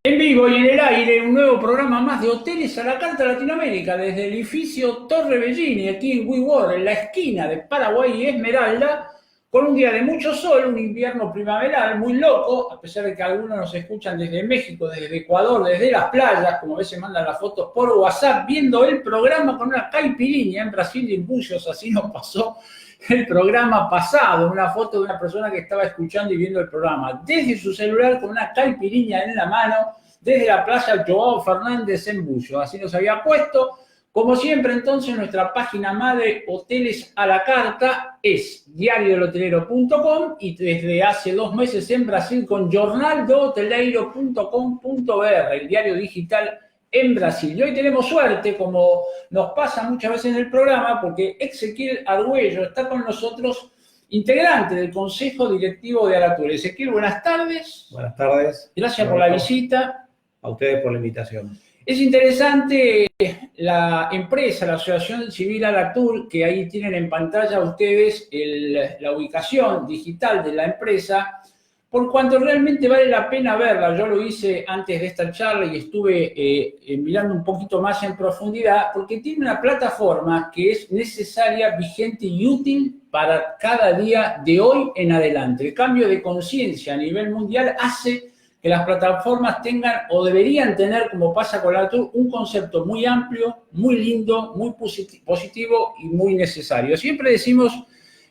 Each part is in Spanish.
En vivo y en el aire, un nuevo programa más de Hoteles a la Carta Latinoamérica, desde el edificio Torre Bellini, aquí en WeWorld, en la esquina de Paraguay y Esmeralda, con un día de mucho sol, un invierno primaveral muy loco, a pesar de que algunos nos escuchan desde México, desde Ecuador, desde las playas, como a veces mandan las fotos por WhatsApp, viendo el programa con una caipirinha en Brasil y en Bucios, así nos pasó el programa pasado, una foto de una persona que estaba escuchando y viendo el programa desde su celular con una caipirinha en la mano, desde la playa Joao Fernández en Bucio. Así nos había puesto. Como siempre, entonces, nuestra página madre Hoteles a la Carta es diariodelhotelero.com y desde hace 2 meses en Brasil con jornaldehoteleiro.com.br, el diario digital en Brasil. Y hoy tenemos suerte, como nos pasa muchas veces en el programa, porque Ezequiel Argüello está con nosotros, integrante del Consejo Directivo de Aratur. Ezequiel, buenas tardes. Buenas tardes. Gracias por la visita. A ustedes por la invitación. Es interesante la empresa, la Asociación Civil Aratur, que ahí tienen en pantalla ustedes la ubicación digital de la empresa, por cuanto realmente vale la pena verla. Yo lo hice antes de esta charla y estuve mirando un poquito más en profundidad, porque tiene una plataforma que es necesaria, vigente y útil para cada día de hoy en adelante. El cambio de conciencia a nivel mundial hace que las plataformas tengan o deberían tener, como pasa con la Aratur, un concepto muy amplio, muy lindo, muy positivo y muy necesario. Siempre decimos,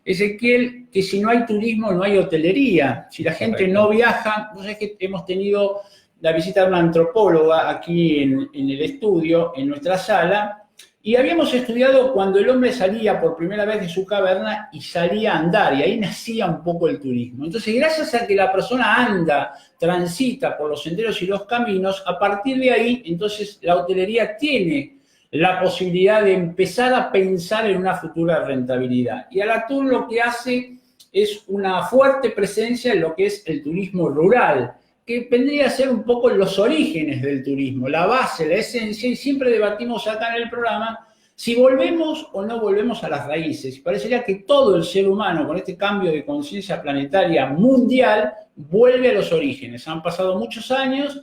Ezequiel, que si no hay turismo no hay hotelería. Si la gente Correcto. no viaja, no sé, que hemos tenido la visita de una antropóloga aquí en el estudio, en nuestra sala, y habíamos estudiado cuando el hombre salía por primera vez de su caverna y salía a andar, y ahí nacía un poco el turismo. Entonces, gracias a que la persona anda, transita por los senderos y los caminos, a partir de ahí, entonces la hotelería tiene la posibilidad de empezar a pensar en una futura rentabilidad. Y Aratur lo que hace es una fuerte presencia en lo que es el turismo rural, que vendría a ser un poco los orígenes del turismo, la base, la esencia, y siempre debatimos acá en el programa si volvemos o no volvemos a las raíces. Parecería que todo el ser humano, con este cambio de conciencia planetaria mundial, vuelve a los orígenes. Han pasado muchos años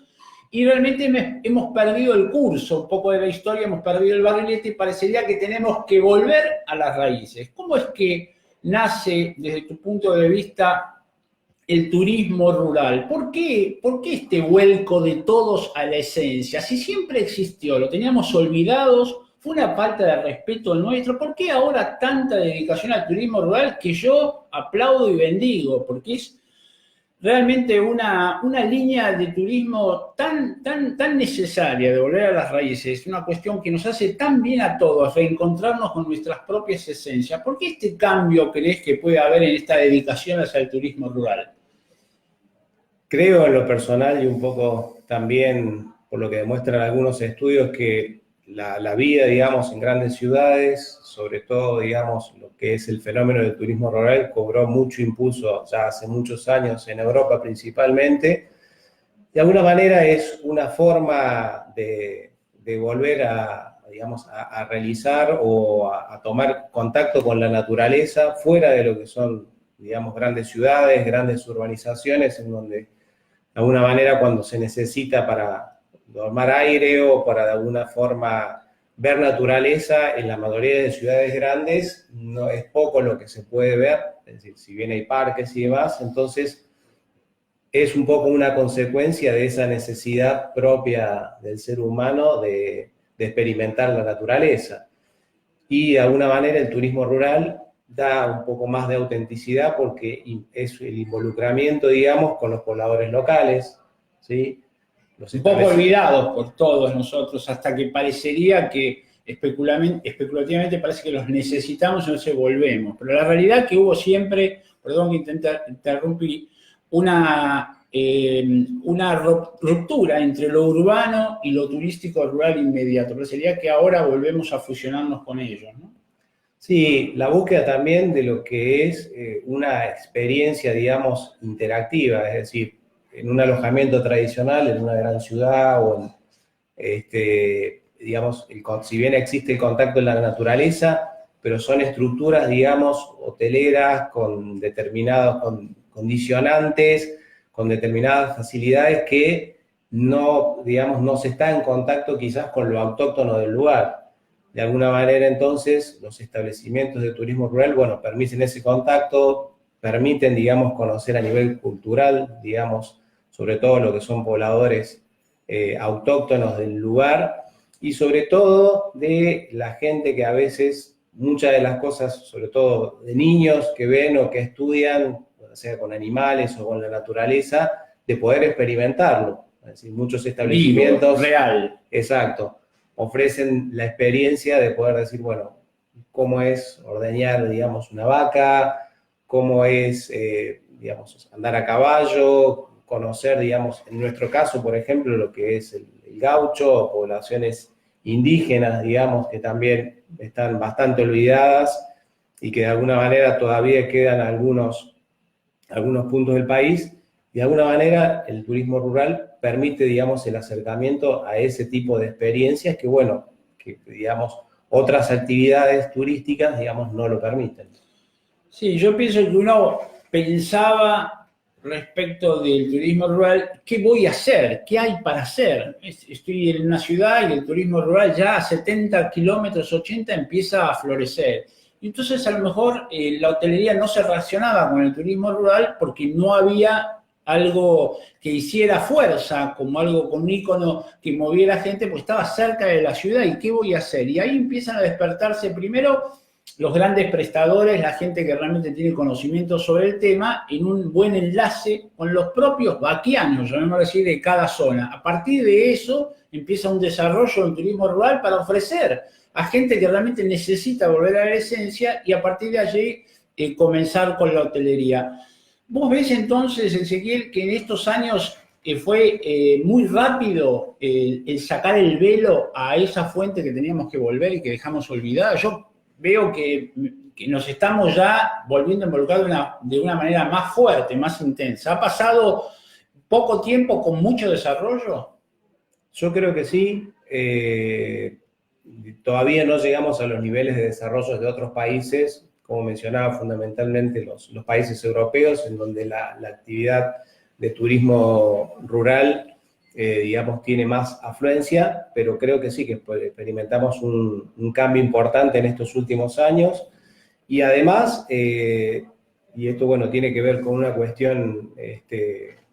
y realmente hemos perdido el curso, un poco de la historia, hemos perdido el barrilete y parecería que tenemos que volver a las raíces. ¿Cómo es que nace, desde tu punto de vista, el turismo rural? ¿Por qué este vuelco de todos a la esencia? Si siempre existió, lo teníamos olvidados, fue una falta de respeto nuestro. ¿Por qué ahora tanta dedicación al turismo rural que yo aplaudo y bendigo? Porque es realmente una línea de turismo tan necesaria de volver a las raíces, una cuestión que nos hace tan bien a todos, reencontrarnos con nuestras propias esencias. ¿Por qué este cambio crees que puede haber en esta dedicación hacia el turismo rural? Creo en lo personal y un poco también por lo que demuestran algunos estudios que la vida, digamos, en grandes ciudades, sobre todo, digamos, lo que es el fenómeno del turismo rural, cobró mucho impulso ya hace muchos años en Europa principalmente. De alguna manera es una forma de volver digamos, a realizar o a tomar contacto con la naturaleza fuera de lo que son, digamos, grandes ciudades, grandes urbanizaciones, en donde de alguna manera cuando se necesita para tomar aire o para de alguna forma ver naturaleza, en la mayoría de ciudades grandes no es poco lo que se puede ver, es decir, si bien hay parques y demás, entonces es un poco una consecuencia de esa necesidad propia del ser humano de experimentar la naturaleza. Y de alguna manera el turismo rural da un poco más de autenticidad porque es el involucramiento, digamos, con los pobladores locales, ¿sí? Un poco olvidados por todos nosotros, hasta que parecería que especulativamente parece que los necesitamos y no se volvemos. Pero la realidad es que hubo siempre, perdón que interrumpí, una ruptura entre lo urbano y lo turístico rural inmediato. Parecería que ahora volvemos a fusionarnos con ellos, ¿no? Sí, la búsqueda también de lo que es una experiencia, digamos, interactiva, es decir, en un alojamiento tradicional, en una gran ciudad o digamos, si bien existe el contacto en la naturaleza, pero son estructuras, digamos, hoteleras con determinados condicionantes, con determinadas facilidades que no, digamos, no se está en contacto quizás con lo autóctono del lugar. De alguna manera, entonces, los establecimientos de turismo rural, bueno, permiten ese contacto, permiten, digamos, conocer a nivel cultural, digamos, sobre todo lo que son pobladores autóctonos del lugar, y sobre todo de la gente que a veces, muchas de las cosas, sobre todo de niños que ven o que estudian, sea con animales o con la naturaleza, de poder experimentarlo. Es decir, muchos establecimientos... Vivo, real. Exacto. Ofrecen la experiencia de poder decir, bueno, cómo es ordeñar, digamos, una vaca, cómo es, digamos, andar a caballo, conocer, digamos, en nuestro caso, por ejemplo, lo que es el gaucho, o poblaciones indígenas, digamos, que también están bastante olvidadas y que de alguna manera todavía quedan algunos puntos del país. De alguna manera, el turismo rural permite, digamos, el acercamiento a ese tipo de experiencias que, bueno, que, digamos, otras actividades turísticas, digamos, no lo permiten. Sí, yo pienso que uno pensaba respecto del turismo rural, ¿qué voy a hacer? ¿Qué hay para hacer? Estoy en una ciudad y el turismo rural ya a 70 kilómetros, 80 empieza a florecer. Y entonces a lo mejor la hotelería no se relacionaba con el turismo rural porque no había algo que hiciera fuerza, como algo con un ícono que moviera gente, pues estaba cerca de la ciudad y ¿qué voy a hacer? Y ahí empiezan a despertarse primero los grandes prestadores, la gente que realmente tiene conocimiento sobre el tema, en un buen enlace con los propios vaquianos, llamémoslo así, de cada zona. A partir de eso empieza un desarrollo del turismo rural para ofrecer a gente que realmente necesita volver a la esencia y a partir de allí comenzar con la hotelería. ¿Vos ves entonces, Ezequiel, que en estos años fue muy rápido el sacar el velo a esa fuente que teníamos que volver y que dejamos olvidada? Yo veo que nos estamos ya volviendo a involucrar de una manera más fuerte, más intensa. ¿Ha pasado poco tiempo con mucho desarrollo? Yo creo que sí. Todavía no llegamos a los niveles de desarrollo de otros países, como mencionaba, fundamentalmente los países europeos, en donde la actividad de turismo rural, digamos, tiene más afluencia, pero creo que sí, que experimentamos un cambio importante en estos últimos años. Y además, y esto, bueno, tiene que ver con una cuestión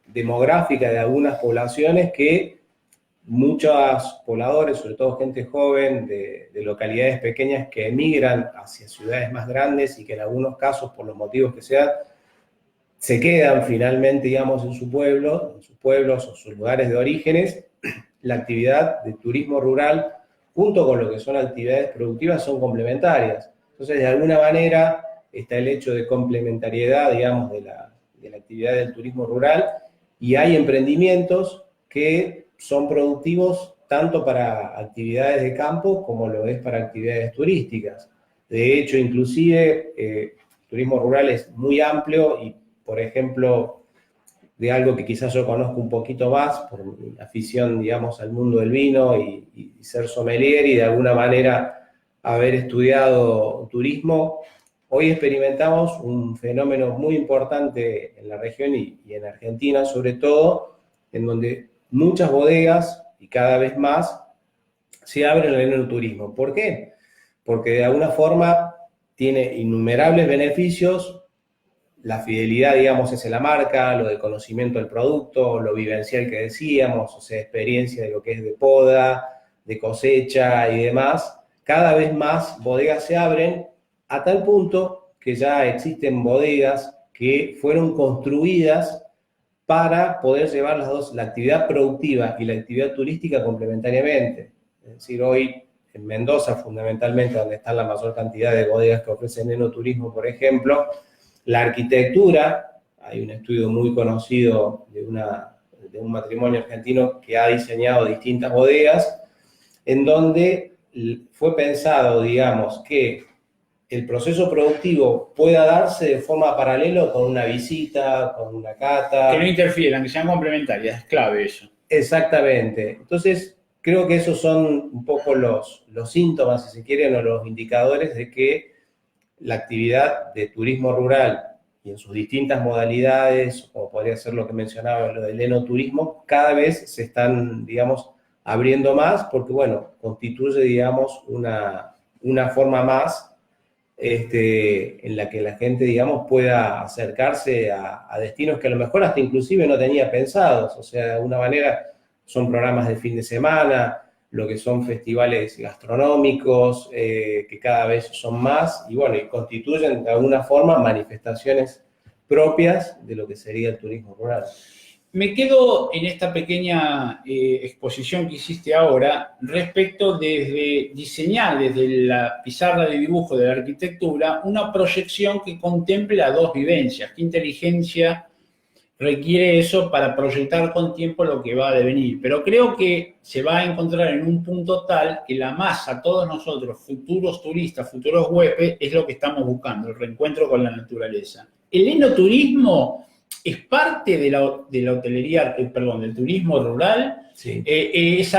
demográfica de algunas poblaciones que muchos pobladores, sobre todo gente joven de localidades pequeñas que emigran hacia ciudades más grandes y que en algunos casos, por los motivos que sean, se quedan finalmente, digamos, en su pueblo, en sus pueblos o sus lugares de orígenes. La actividad de turismo rural, junto con lo que son actividades productivas, son complementarias. Entonces, de alguna manera, está el hecho de complementariedad, digamos, de la actividad del turismo rural, y hay emprendimientos que son productivos tanto para actividades de campo como lo es para actividades turísticas. De hecho, inclusive, turismo rural es muy amplio y, por ejemplo, de algo que quizás yo conozco un poquito más por mi afición, digamos, al mundo del vino y ser sommelier y de alguna manera haber estudiado turismo, hoy experimentamos un fenómeno muy importante en la región y en Argentina sobre todo, en donde muchas bodegas y cada vez más se abren al enoturismo. ¿Por qué? Porque de alguna forma tiene innumerables beneficios. La fidelidad, digamos, es en la marca, lo de conocimiento del producto, lo vivencial que decíamos, o sea, experiencia de lo que es de poda, de cosecha y demás. Cada vez más bodegas se abren a tal punto que ya existen bodegas que fueron construidas para poder llevar las dos, la actividad productiva y la actividad turística complementariamente. Es decir, hoy en Mendoza, fundamentalmente, donde está la mayor cantidad de bodegas que ofrecen enoturismo, por ejemplo, la arquitectura, hay un estudio muy conocido de un matrimonio argentino que ha diseñado distintas bodegas, en donde fue pensado, digamos, que el proceso productivo pueda darse de forma paralela con una visita, con una cata. Que no interfieran, que sean complementarias, es clave eso. Exactamente. Entonces, creo que esos son un poco los síntomas, si se quieren, o los indicadores de que la actividad de turismo rural y en sus distintas modalidades, como podría ser lo que mencionaba, lo del enoturismo, cada vez se están, digamos, abriendo más porque, bueno, constituye, digamos, una forma más en la que la gente, digamos, pueda acercarse a destinos que a lo mejor hasta inclusive no tenía pensados. O sea, de alguna manera son programas de fin de semana, lo que son festivales gastronómicos, que cada vez son más, y bueno, y constituyen de alguna forma manifestaciones propias de lo que sería el turismo rural. Me quedo en esta pequeña exposición que hiciste ahora respecto de diseñar desde la pizarra de dibujo de la arquitectura una proyección que contemple las dos vivencias. ¿Qué inteligencia requiere eso para proyectar con tiempo lo que va a devenir? Pero creo que se va a encontrar en un punto tal que la masa, todos nosotros, futuros turistas, futuros huéspedes, es lo que estamos buscando, el reencuentro con la naturaleza. El enoturismo es parte de la hotelería, perdón, del turismo rural. Sí. Es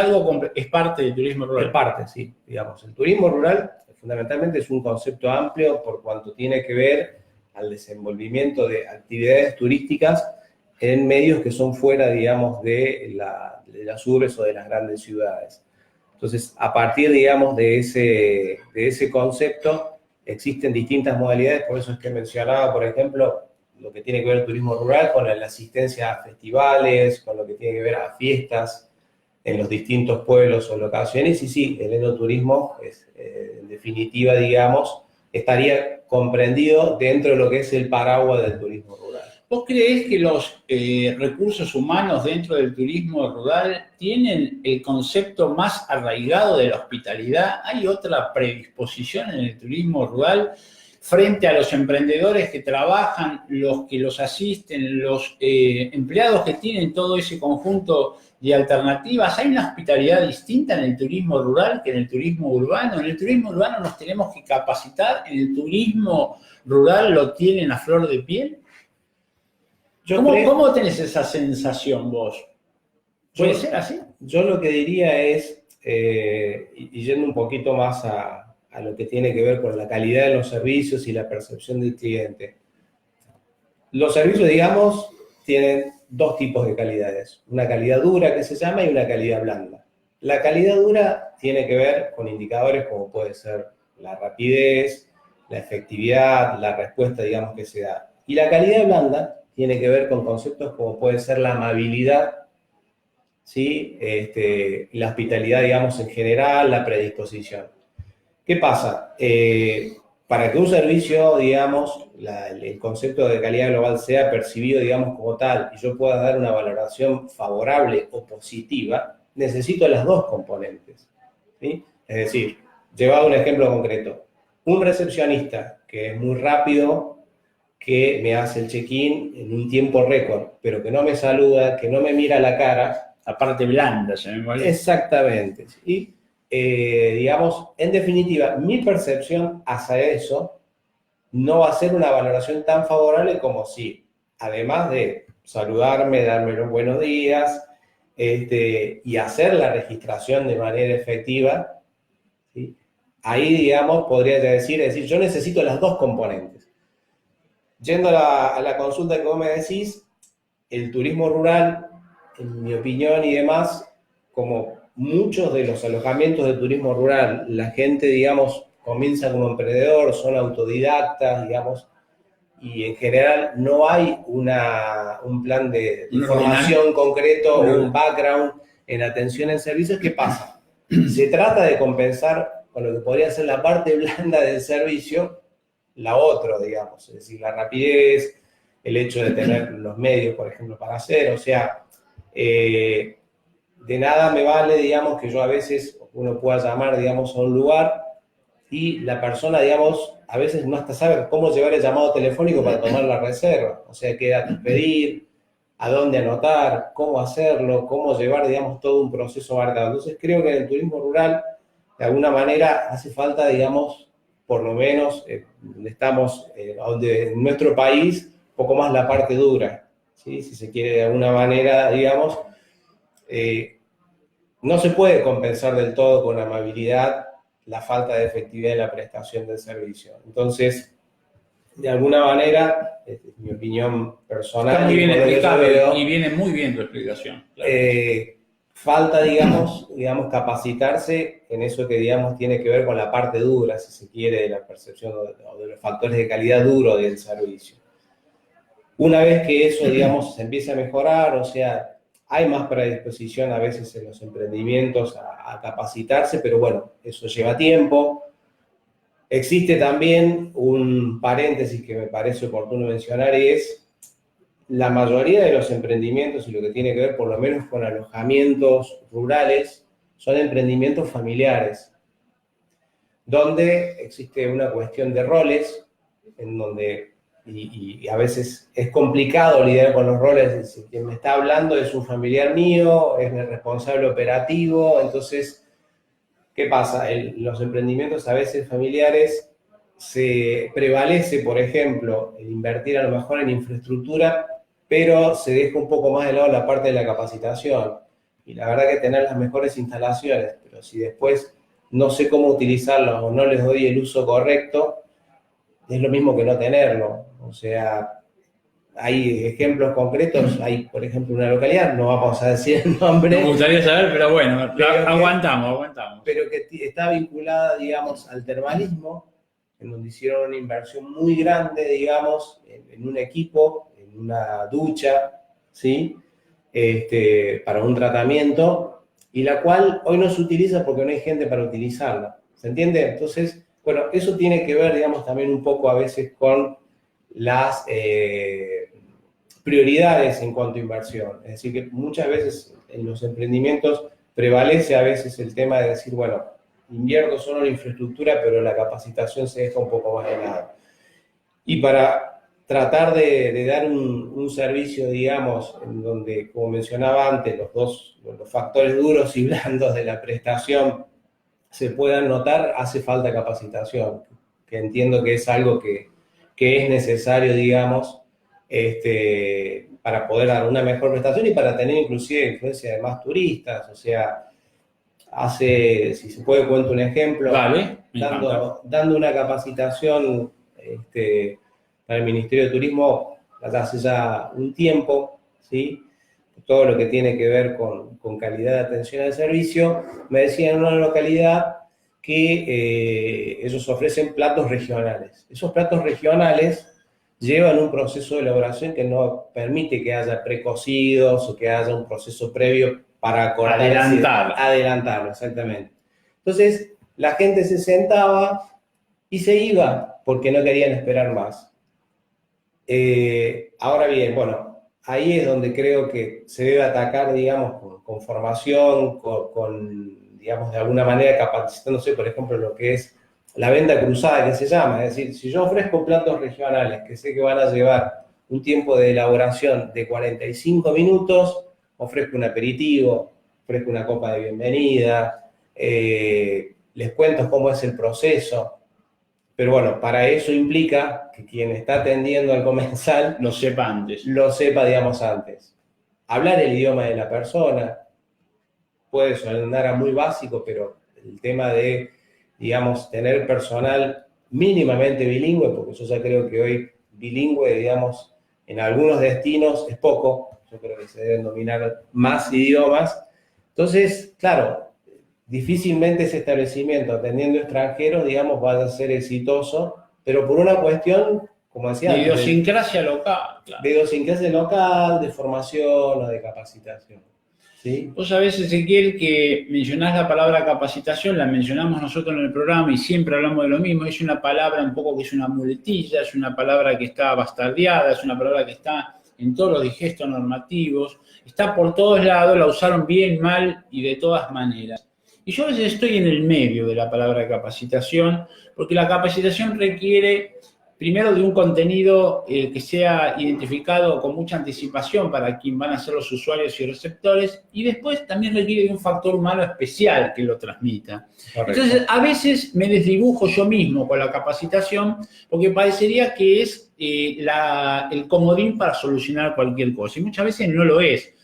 parte del turismo rural. Es parte, sí, digamos. El turismo rural fundamentalmente es un concepto amplio por cuanto tiene que ver al desenvolvimiento de actividades turísticas en medios que son fuera, digamos, de las urbes o de las grandes ciudades. Entonces, a partir, digamos, de ese concepto, existen distintas modalidades, por eso es que mencionaba, por ejemplo, lo que tiene que ver el turismo rural con la asistencia a festivales, con lo que tiene que ver a fiestas en los distintos pueblos o locaciones, y sí, el enoturismo es, en definitiva, digamos, estaría comprendido dentro de lo que es el paraguas del turismo rural. ¿Vos creés que los recursos humanos dentro del turismo rural tienen el concepto más arraigado de la hospitalidad? ¿Hay otra predisposición en el turismo rural frente a los emprendedores que trabajan, los que los asisten, los empleados que tienen todo ese conjunto de alternativas? ¿Hay una hospitalidad distinta en el turismo rural que en el turismo urbano? En el turismo urbano nos tenemos que capacitar, en el turismo rural lo tienen a flor de piel. ¿Cómo tenés esa sensación vos? ¿Puede ser así? Yo lo que diría es, y yendo un poquito más a lo que tiene que ver con la calidad de los servicios y la percepción del cliente. Los servicios, digamos, tienen dos tipos de calidades. Una calidad dura, que se llama, y una calidad blanda. La calidad dura tiene que ver con indicadores como puede ser la rapidez, la efectividad, la respuesta, digamos, que se da. Y la calidad blanda tiene que ver con conceptos como puede ser la amabilidad, ¿sí? La hospitalidad, digamos, en general, la predisposición. ¿Qué pasa? Para que un servicio, digamos, el concepto de calidad global sea percibido, digamos, como tal, y yo pueda dar una valoración favorable o positiva, necesito las dos componentes, ¿sí? Es decir, llevado un ejemplo concreto, un recepcionista que es muy rápido, que me hace el check-in en un tiempo récord, pero que no me saluda, que no me mira a la cara. La parte blanda, se me parece. Exactamente. Y, digamos, en definitiva, mi percepción hacia eso no va a ser una valoración tan favorable como si, además de saludarme, darme los buenos días, y hacer la registración de manera efectiva, ¿sí? Ahí, digamos, podría decir, yo necesito las dos componentes. Yendo a la consulta que vos me decís, el turismo rural, en mi opinión y demás, como muchos de los alojamientos de turismo rural, la gente, digamos, comienza como emprendedor, son autodidactas, digamos, y en general no hay un plan de formación concreto, un background en atención en servicios. ¿Qué pasa? Se trata de compensar con lo que podría ser la parte blanda del servicio, la otra, digamos, es decir, la rapidez, el hecho de tener los medios, por ejemplo, para hacer, o sea, de nada me vale, digamos, que yo a veces, uno pueda llamar, digamos, a un lugar y la persona, digamos, a veces no hasta sabe cómo llevar el llamado telefónico para tomar la reserva, o sea, qué datos pedir, a dónde anotar, cómo hacerlo, cómo llevar, digamos, todo un proceso marcado. Entonces creo que en el turismo rural, de alguna manera, hace falta, digamos, por lo menos, donde estamos, donde en nuestro país, un poco más la parte dura, ¿sí? Si se quiere de alguna manera, digamos, no se puede compensar del todo con amabilidad la falta de efectividad en la prestación del servicio. Entonces, de alguna manera, es mi opinión personal. Está muy bien explicado veo, y viene muy bien tu explicación. Claro. Falta, digamos, capacitarse en eso que, digamos, tiene que ver con la parte dura, si se quiere, de la percepción o de los factores de calidad duro del servicio. Una vez que eso, digamos, se empieza a mejorar, o sea, hay más predisposición a veces en los emprendimientos a capacitarse, pero bueno, eso lleva tiempo. Existe también un paréntesis que me parece oportuno mencionar, es la mayoría de los emprendimientos y lo que tiene que ver por lo menos con alojamientos rurales son emprendimientos familiares, donde existe una cuestión de roles, en donde, y a veces es complicado lidiar con los roles, si quien me está hablando es un familiar mío, es el responsable operativo, entonces, ¿qué pasa? Los emprendimientos a veces familiares se prevalece, por ejemplo, el invertir a lo mejor en infraestructura, pero se deja un poco más de lado la parte de la capacitación. Y la verdad que tener las mejores instalaciones, pero si después no sé cómo utilizarlas o no les doy el uso correcto, es lo mismo que no tenerlo. O sea, hay ejemplos concretos, hay, por ejemplo, una localidad, no vamos a decir el nombre. Me gustaría saber, pero bueno, aguantamos. Pero que está vinculada, digamos, al termalismo, en donde hicieron una inversión muy grande, digamos, en un equipo, en una ducha, ¿sí? Para un tratamiento, y la cual hoy no se utiliza porque no hay gente para utilizarla. ¿Se entiende? Entonces, bueno, eso tiene que ver, digamos, también un poco a veces con las prioridades en cuanto a inversión. Es decir, que muchas veces en los emprendimientos prevalece a veces el tema de decir, bueno, invierto solo en infraestructura, pero la capacitación se deja un poco más de lado. Y para tratar de dar un servicio, digamos, en donde, como mencionaba antes, los factores duros y blandos de la prestación se puedan notar, hace falta capacitación, que entiendo que es algo que es necesario, digamos, para poder dar una mejor prestación y para tener inclusive influencia de más turistas. O sea, si se puede, cuento un ejemplo. Vale, dando una capacitación para el Ministerio de Turismo hace ya un tiempo, ¿sí? Todo lo que tiene que ver con calidad de atención al servicio. Me decían en una localidad que ellos ofrecen platos regionales. Esos platos regionales llevan un proceso de elaboración que no permite que haya precocidos o que haya un proceso previo para adelantarlo, exactamente. Entonces, la gente se sentaba y se iba porque no querían esperar más. Ahora bien, bueno, ahí es donde creo que se debe atacar, digamos, con formación, digamos, de alguna manera capacitándose, por ejemplo, lo que es la venta cruzada, que se llama. Es decir, si yo ofrezco platos regionales que sé que van a llevar un tiempo de elaboración de 45 minutos, ofrezco un aperitivo, ofrezco una copa de bienvenida, les cuento cómo es el proceso. Pero bueno, para eso implica que quien está atendiendo al comensal lo sepa antes. Lo sepa, digamos, antes. Hablar el idioma de la persona puede sonar a muy básico, pero el tema de, digamos, tener personal mínimamente bilingüe, porque yo ya creo que hoy bilingüe, digamos, en algunos destinos es poco. Yo creo que se deben dominar más idiomas. Entonces, claro, difícilmente ese establecimiento atendiendo extranjeros, digamos, va a ser exitoso, pero por una cuestión, como decía, de idiosincrasia local. Claro. De idiosincrasia local, de formación o de capacitación. ¿Sí? Vos sabés, Ezequiel, que mencionás la palabra capacitación, la mencionamos nosotros en el programa y siempre hablamos de lo mismo. Es una palabra un poco que es una muletilla, es una palabra que está bastardeada, es una palabra que está en todos los digestos normativos, está por todos lados, la usaron bien, mal y de todas maneras. Y yo a veces estoy en el medio de la palabra capacitación, porque la capacitación requiere, primero, de un contenido que sea identificado con mucha anticipación para quien van a ser los usuarios y receptores, y después también requiere de un factor humano especial que lo transmita. Correcto. Entonces, a veces me desdibujo yo mismo con la capacitación, porque parecería que es el comodín para solucionar cualquier cosa, y muchas veces no lo es.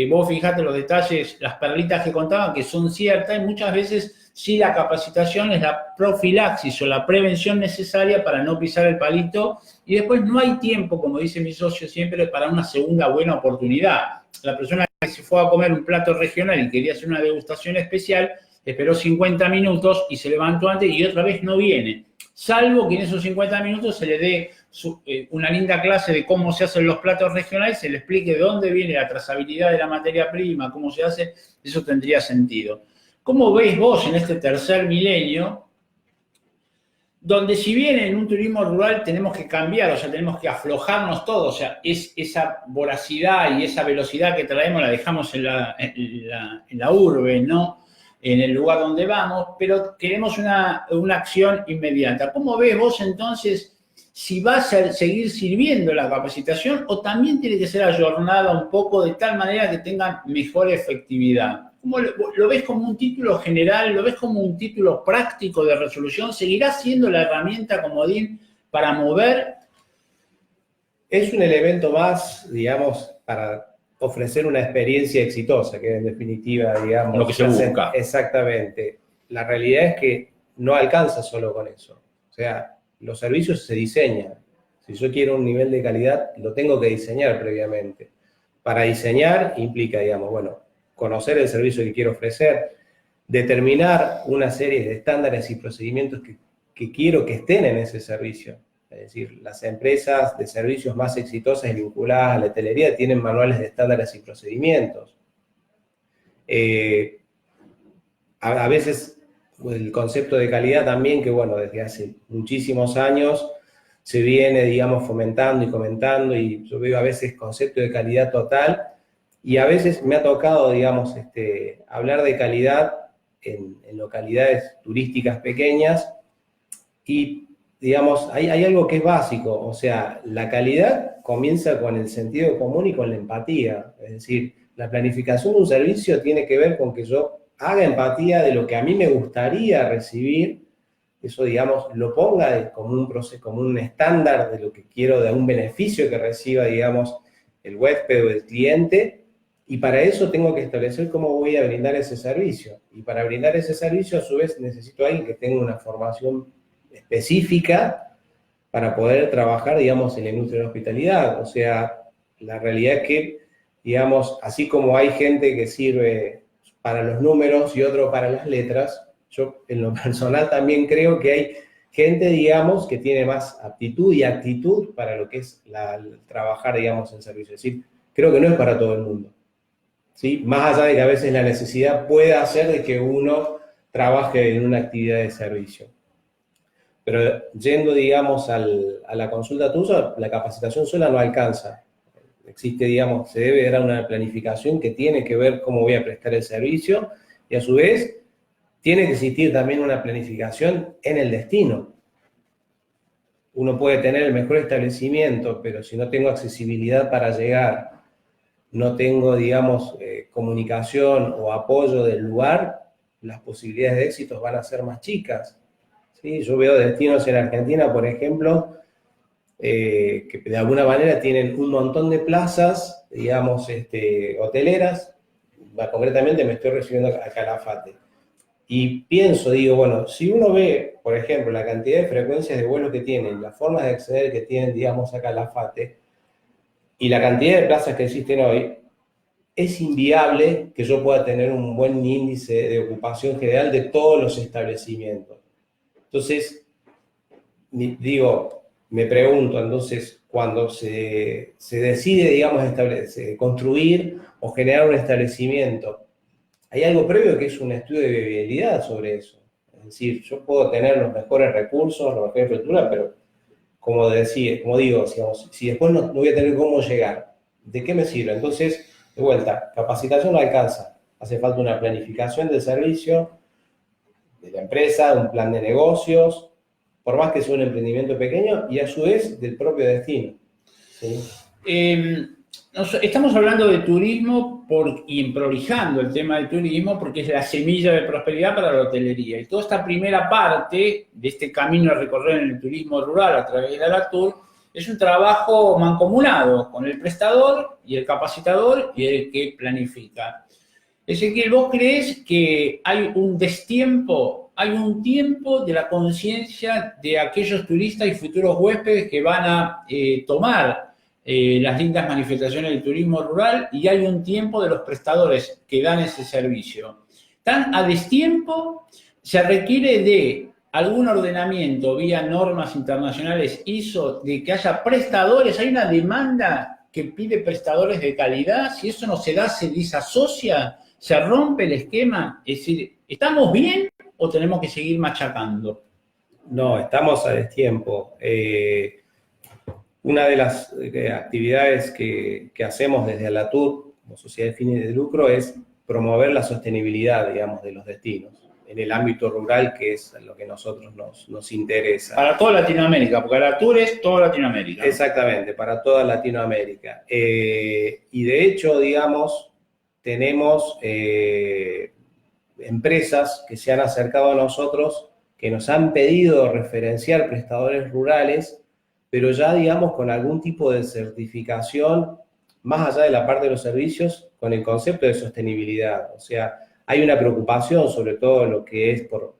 Vos fijate los detalles, las perlitas que contaban, que son ciertas, y muchas veces si la capacitación es la profilaxis o la prevención necesaria para no pisar el palito, y después no hay tiempo, como dice mi socio siempre, para una segunda buena oportunidad. La persona que se fue a comer un plato regional y quería hacer una degustación especial, esperó 50 minutos y se levantó antes y otra vez no viene. Salvo que en esos 50 minutos se le dé una linda clase de cómo se hacen los platos regionales, se le explique de dónde viene la trazabilidad de la materia prima, cómo se hace, eso tendría sentido. ¿Cómo veis vos en este tercer milenio, donde si bien en un turismo rural tenemos que cambiar, o sea, tenemos que aflojarnos todos, o sea, esa voracidad y esa velocidad que traemos la dejamos en la urbe, ¿no? En el lugar donde vamos, pero queremos una acción inmediata. ¿Cómo ves vos entonces si va a seguir sirviendo la capacitación o también tiene que ser ayornada un poco de tal manera que tenga mejor efectividad? ¿Cómo lo ves como un título general? ¿Lo ves como un título práctico de resolución? ¿Seguirá siendo la herramienta comodín para mover? Es un elemento más, digamos, para ofrecer una experiencia exitosa, que en definitiva, digamos... Lo que se busca. Exactamente. La realidad es que no alcanza solo con eso. O sea, los servicios se diseñan. Si yo quiero un nivel de calidad, lo tengo que diseñar previamente. Para diseñar implica, digamos, bueno, conocer el servicio que quiero ofrecer, determinar una serie de estándares y procedimientos que quiero que estén en ese servicio. Es decir, las empresas de servicios más exitosas y vinculadas a la hotelería tienen manuales de estándares y procedimientos. A veces el concepto de calidad también, que bueno, desde hace muchísimos años se viene, digamos, fomentando y comentando, y yo veo a veces concepto de calidad total, y a veces me ha tocado, digamos, hablar de calidad en localidades turísticas pequeñas, y digamos, hay algo que es básico, o sea, la calidad comienza con el sentido común y con la empatía. Es decir, la planificación de un servicio tiene que ver con que yo haga empatía de lo que a mí me gustaría recibir, eso, digamos, lo ponga como un proceso, como un estándar de lo que quiero, de un beneficio que reciba, digamos, el huésped o el cliente, y para eso tengo que establecer cómo voy a brindar ese servicio. Y para brindar ese servicio, a su vez, necesito a alguien que tenga una formación específica para poder trabajar, digamos, en la industria de la hospitalidad. O sea, la realidad es que, digamos, así como hay gente que sirve para los números y otro para las letras, yo en lo personal también creo que hay gente, digamos, que tiene más aptitud y actitud para lo que es trabajar, digamos, en servicio. Es decir, creo que no es para todo el mundo, ¿sí? Más allá de que a veces la necesidad pueda hacer de que uno trabaje en una actividad de servicio. Pero yendo, digamos, a la consulta tuya, la capacitación sola no alcanza. Existe, digamos, se debe dar una planificación que tiene que ver cómo voy a prestar el servicio, y a su vez tiene que existir también una planificación en el destino. Uno puede tener el mejor establecimiento, pero si no tengo accesibilidad para llegar, no tengo, digamos, comunicación o apoyo del lugar, las posibilidades de éxitos van a ser más chicas. ¿Sí? Yo veo destinos en Argentina, por ejemplo, que de alguna manera tienen un montón de plazas, digamos, hoteleras. Concretamente me estoy refiriendo a Calafate. Y pienso, digo, bueno, si uno ve, por ejemplo, la cantidad de frecuencias de vuelo que tienen, las formas de acceder que tienen, digamos, a Calafate, y la cantidad de plazas que existen hoy, es inviable que yo pueda tener un buen índice de ocupación general de todos los establecimientos. Entonces, digo, me pregunto, entonces, cuando se decide, digamos, construir o generar un establecimiento, hay algo previo que es un estudio de viabilidad sobre eso. Es decir, yo puedo tener los mejores recursos, la mejor infraestructura, pero como digo, digamos, si después no voy a tener cómo llegar, ¿de qué me sirve? Entonces, de vuelta, capacitación no alcanza. Hace falta una planificación del servicio, de la empresa, un plan de negocios, por más que sea un emprendimiento pequeño, y a su vez del propio destino. ¿Sí? Estamos hablando de turismo y prolijando el tema del turismo porque es la semilla de prosperidad para la hotelería. Y toda esta primera parte de este camino a recorrer en el turismo rural a través de ALATUR es un trabajo mancomunado con el prestador y el capacitador y el que planifica. Ezequiel, ¿vos crees que hay un destiempo, hay un tiempo de la conciencia de aquellos turistas y futuros huéspedes que van a tomar las lindas manifestaciones del turismo rural y hay un tiempo de los prestadores que dan ese servicio? ¿Tan a destiempo? ¿Se requiere de algún ordenamiento vía normas internacionales ISO de que haya prestadores? ¿Hay una demanda que pide prestadores de calidad? Si eso no se da, se disasocia, se rompe el esquema. Es decir, ¿estamos bien o tenemos que seguir machacando? No, estamos a destiempo. Una de las actividades que hacemos desde Alatur, como sociedad de fines de lucro, es promover la sostenibilidad, digamos, de los destinos en el ámbito rural, que es lo que a nosotros nos interesa. Para toda Latinoamérica, porque Alatur es toda Latinoamérica, ¿no? Exactamente, para toda Latinoamérica. Y de hecho, digamos, tenemos empresas que se han acercado a nosotros, que nos han pedido referenciar prestadores rurales, pero ya, digamos, con algún tipo de certificación, más allá de la parte de los servicios, con el concepto de sostenibilidad. O sea, hay una preocupación, sobre todo en lo que es por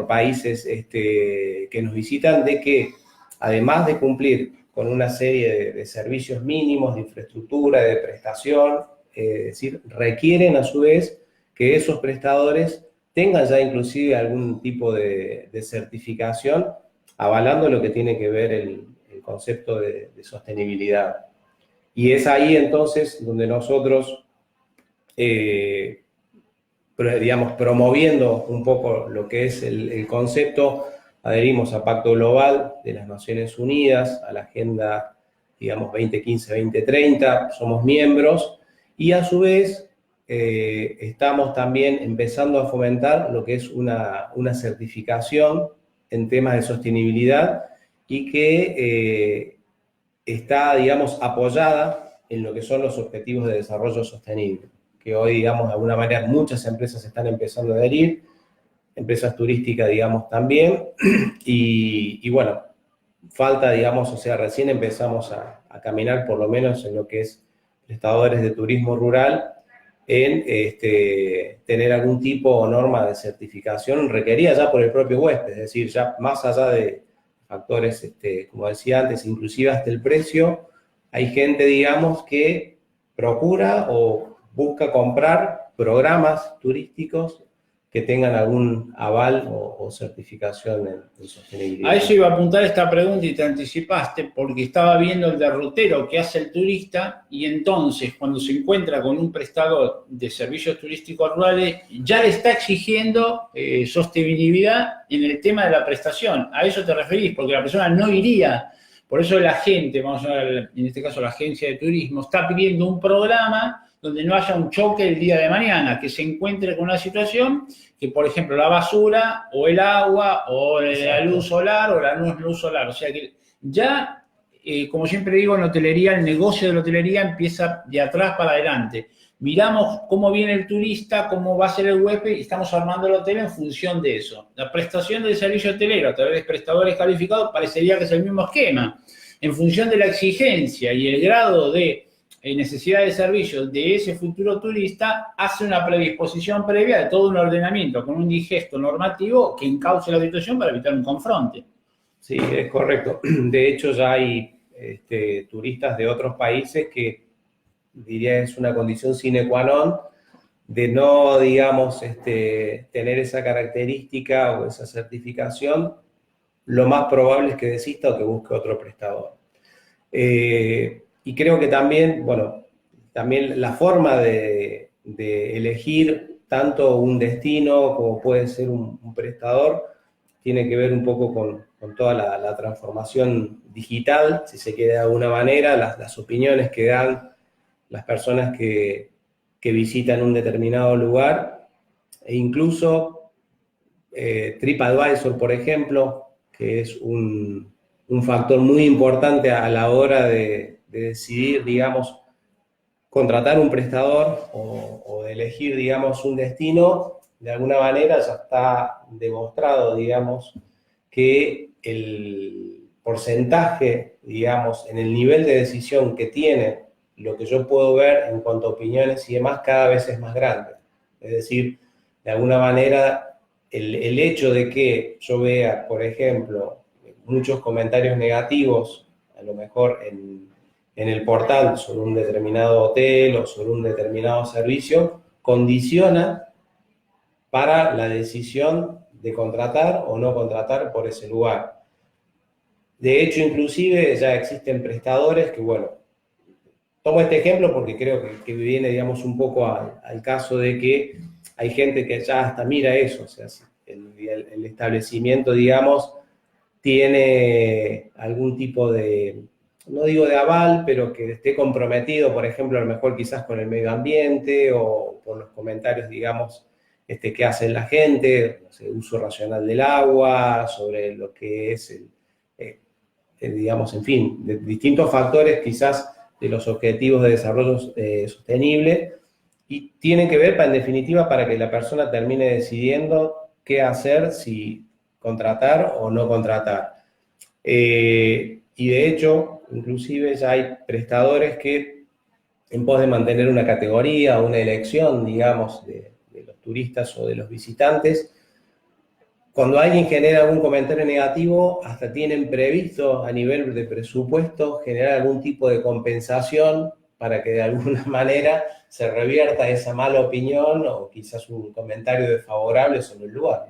países que nos visitan, de que además de cumplir con una serie de servicios mínimos, de infraestructura, de prestación, es decir, requieren a su vez que esos prestadores tengan ya inclusive algún tipo de certificación avalando lo que tiene que ver el concepto de sostenibilidad. Y es ahí entonces donde nosotros, digamos, promoviendo un poco lo que es el concepto, adherimos a Pacto Global de las Naciones Unidas, a la Agenda, digamos, 2015-2030, somos miembros, y a su vez estamos también empezando a fomentar lo que es una certificación en temas de sostenibilidad y que está, digamos, apoyada en lo que son los objetivos de desarrollo sostenible, que hoy, digamos, de alguna manera muchas empresas están empezando a adherir, empresas turísticas, digamos, también, y bueno, falta, digamos, o sea, recién empezamos a caminar, por lo menos en lo que es prestadores de turismo rural, en tener algún tipo o norma de certificación requerida ya por el propio huésped, es decir, ya más allá de factores, como decía antes, inclusive hasta el precio, hay gente, digamos, que procura o busca comprar programas turísticos que tengan algún aval o certificación en sostenibilidad. A eso iba a apuntar esta pregunta y te anticipaste, porque estaba viendo el derrotero que hace el turista y entonces cuando se encuentra con un prestador de servicios turísticos rurales ya le está exigiendo sostenibilidad en el tema de la prestación. A eso te referís, porque la persona no iría. Por eso la gente, vamos a ver, en este caso la agencia de turismo, está pidiendo un programa donde no haya un choque el día de mañana, que se encuentre con una situación que, por ejemplo, la basura o el agua o la luz solar o la no luz solar. O sea que ya, como siempre digo, en hotelería, el negocio de la hotelería empieza de atrás para adelante. Miramos cómo viene el turista, cómo va a ser el huésped y estamos armando el hotel en función de eso. La prestación del servicio hotelero a través de prestadores calificados parecería que es el mismo esquema. En función de la exigencia y el grado de necesidad de servicios de ese futuro turista, hace una predisposición previa de todo un ordenamiento con un digesto normativo que encauce la situación para evitar un confronte. Sí, es correcto. De hecho, ya hay turistas de otros países que, diría, es una condición sine qua non de no, digamos, tener esa característica o esa certificación, lo más probable es que desista o que busque otro prestador. Y creo que también, bueno, también la forma de elegir tanto un destino como puede ser un prestador tiene que ver un poco con toda la transformación digital, si se quiere de alguna manera, las opiniones que dan las personas que visitan un determinado lugar, e incluso TripAdvisor, por ejemplo, que es un factor muy importante a la hora de decidir, digamos, contratar un prestador o de elegir, digamos, un destino, de alguna manera ya está demostrado, digamos, que el porcentaje, digamos, en el nivel de decisión que tiene lo que yo puedo ver en cuanto a opiniones y demás, cada vez es más grande. Es decir, de alguna manera, el hecho de que yo vea, por ejemplo, muchos comentarios negativos, a lo mejor en el portal sobre un determinado hotel o sobre un determinado servicio, condiciona para la decisión de contratar o no contratar por ese lugar. De hecho, inclusive ya existen prestadores que, bueno, tomo este ejemplo porque creo que viene, digamos, un poco al caso de que hay gente que ya hasta mira eso, o sea, si el establecimiento, digamos, tiene algún tipo de, no digo de aval, pero que esté comprometido, por ejemplo, a lo mejor quizás con el medio ambiente o por los comentarios, digamos, que hace la gente, no sé, uso racional del agua, sobre lo que es digamos, en fin, de distintos factores quizás de los objetivos de desarrollo sostenible, y tienen que ver, en definitiva, para que la persona termine decidiendo qué hacer, si contratar o no contratar. Y de hecho, inclusive ya hay prestadores que, en pos de mantener una categoría o una elección, digamos, de los turistas o de los visitantes, cuando alguien genera algún comentario negativo, hasta tienen previsto a nivel de presupuesto generar algún tipo de compensación para que de alguna manera se revierta esa mala opinión o quizás un comentario desfavorable sobre el lugar.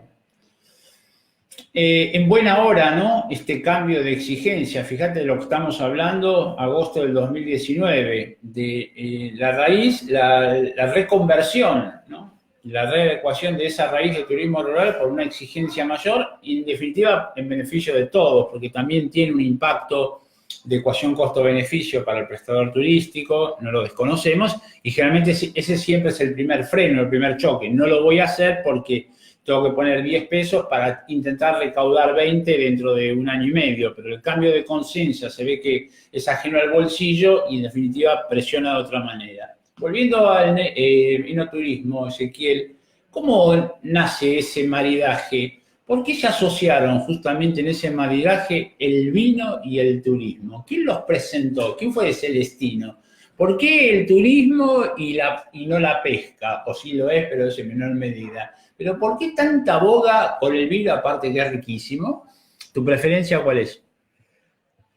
En buena hora, ¿no? Este cambio de exigencia. Fíjate de lo que estamos hablando, agosto del 2019, de la raíz, la reconversión, ¿no? La readecuación de esa raíz de turismo rural por una exigencia mayor y, en definitiva, en beneficio de todos, porque también tiene un impacto de ecuación costo-beneficio para el prestador turístico, no lo desconocemos, y generalmente ese siempre es el primer freno, el primer choque. No lo voy a hacer porque tengo que poner 10 pesos para intentar recaudar 20 dentro de un año y medio, pero el cambio de conciencia se ve que es ajeno al bolsillo y, en definitiva, presiona de otra manera. Volviendo al enoturismo, Ezequiel, ¿cómo nace ese maridaje? ¿Por qué se asociaron justamente en ese maridaje el vino y el turismo? ¿Quién los presentó? ¿Quién fue Celestino? ¿Por qué el turismo y no la pesca? O sí lo es, pero es en menor medida. Pero ¿por qué tanta boga con el vino, aparte que es riquísimo? ¿Tu preferencia cuál es?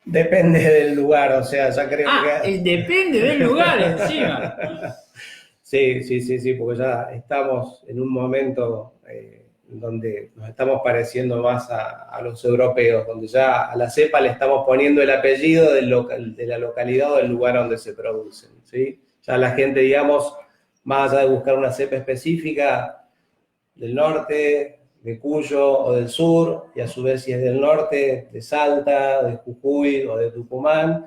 Depende del lugar, o sea, ya creo que... Depende del lugar encima. Sí, porque ya estamos en un momento donde nos estamos pareciendo más a los europeos, donde ya a la cepa le estamos poniendo el apellido de la localidad o del lugar donde se producen, ¿sí? Ya la gente, digamos, más allá de buscar una cepa específica del norte, de Cuyo o del sur, y a su vez si es del norte, de Salta, de Jujuy o de Tucumán,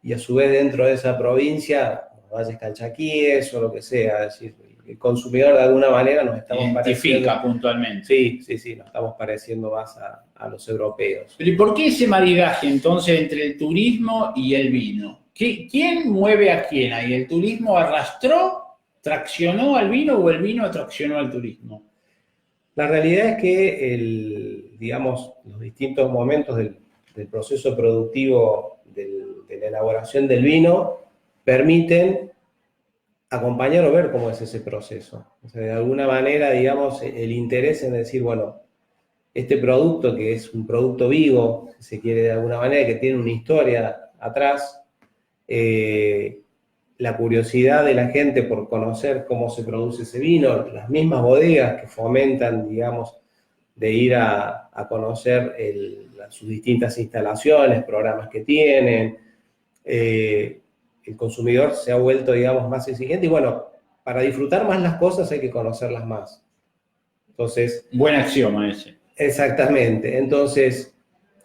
y a su vez dentro de esa provincia, Valles Calchaquíes o lo que sea, es decir, el consumidor de alguna manera nos estamos pareciendo... puntualmente. Sí, nos estamos pareciendo más a los europeos. Pero ¿y por qué ese maridaje entonces entre el turismo y el vino? ¿Quién mueve a quién ahí? ¿El turismo arrastró, traccionó al vino o el vino traccionó al turismo? La realidad es que, digamos, los distintos momentos del proceso productivo de la elaboración del vino permiten acompañar o ver cómo es ese proceso. O sea, de alguna manera, digamos, el interés en decir, bueno, este producto que es un producto vivo, si se quiere de alguna manera, que tiene una historia atrás, la curiosidad de la gente por conocer cómo se produce ese vino, las mismas bodegas que fomentan, digamos, de ir a conocer sus distintas instalaciones, programas que tienen. El consumidor se ha vuelto, digamos, más exigente y bueno, para disfrutar más las cosas hay que conocerlas más. Entonces... Buen axioma ese. Exactamente. Entonces,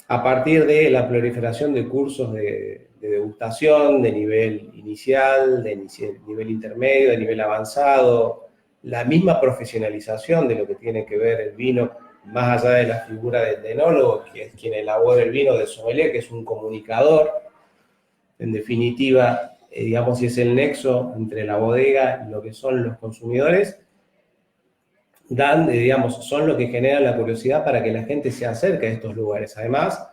a partir de la proliferación de cursos de degustación, de nivel inicial, de nivel intermedio, de nivel avanzado, la misma profesionalización de lo que tiene que ver el vino, más allá de la figura del enólogo, que es quien elabora el vino, del sommelier, que es un comunicador, en definitiva, digamos, es el nexo entre la bodega y lo que son los consumidores, digamos, son lo que generan la curiosidad para que la gente se acerque a estos lugares. Además,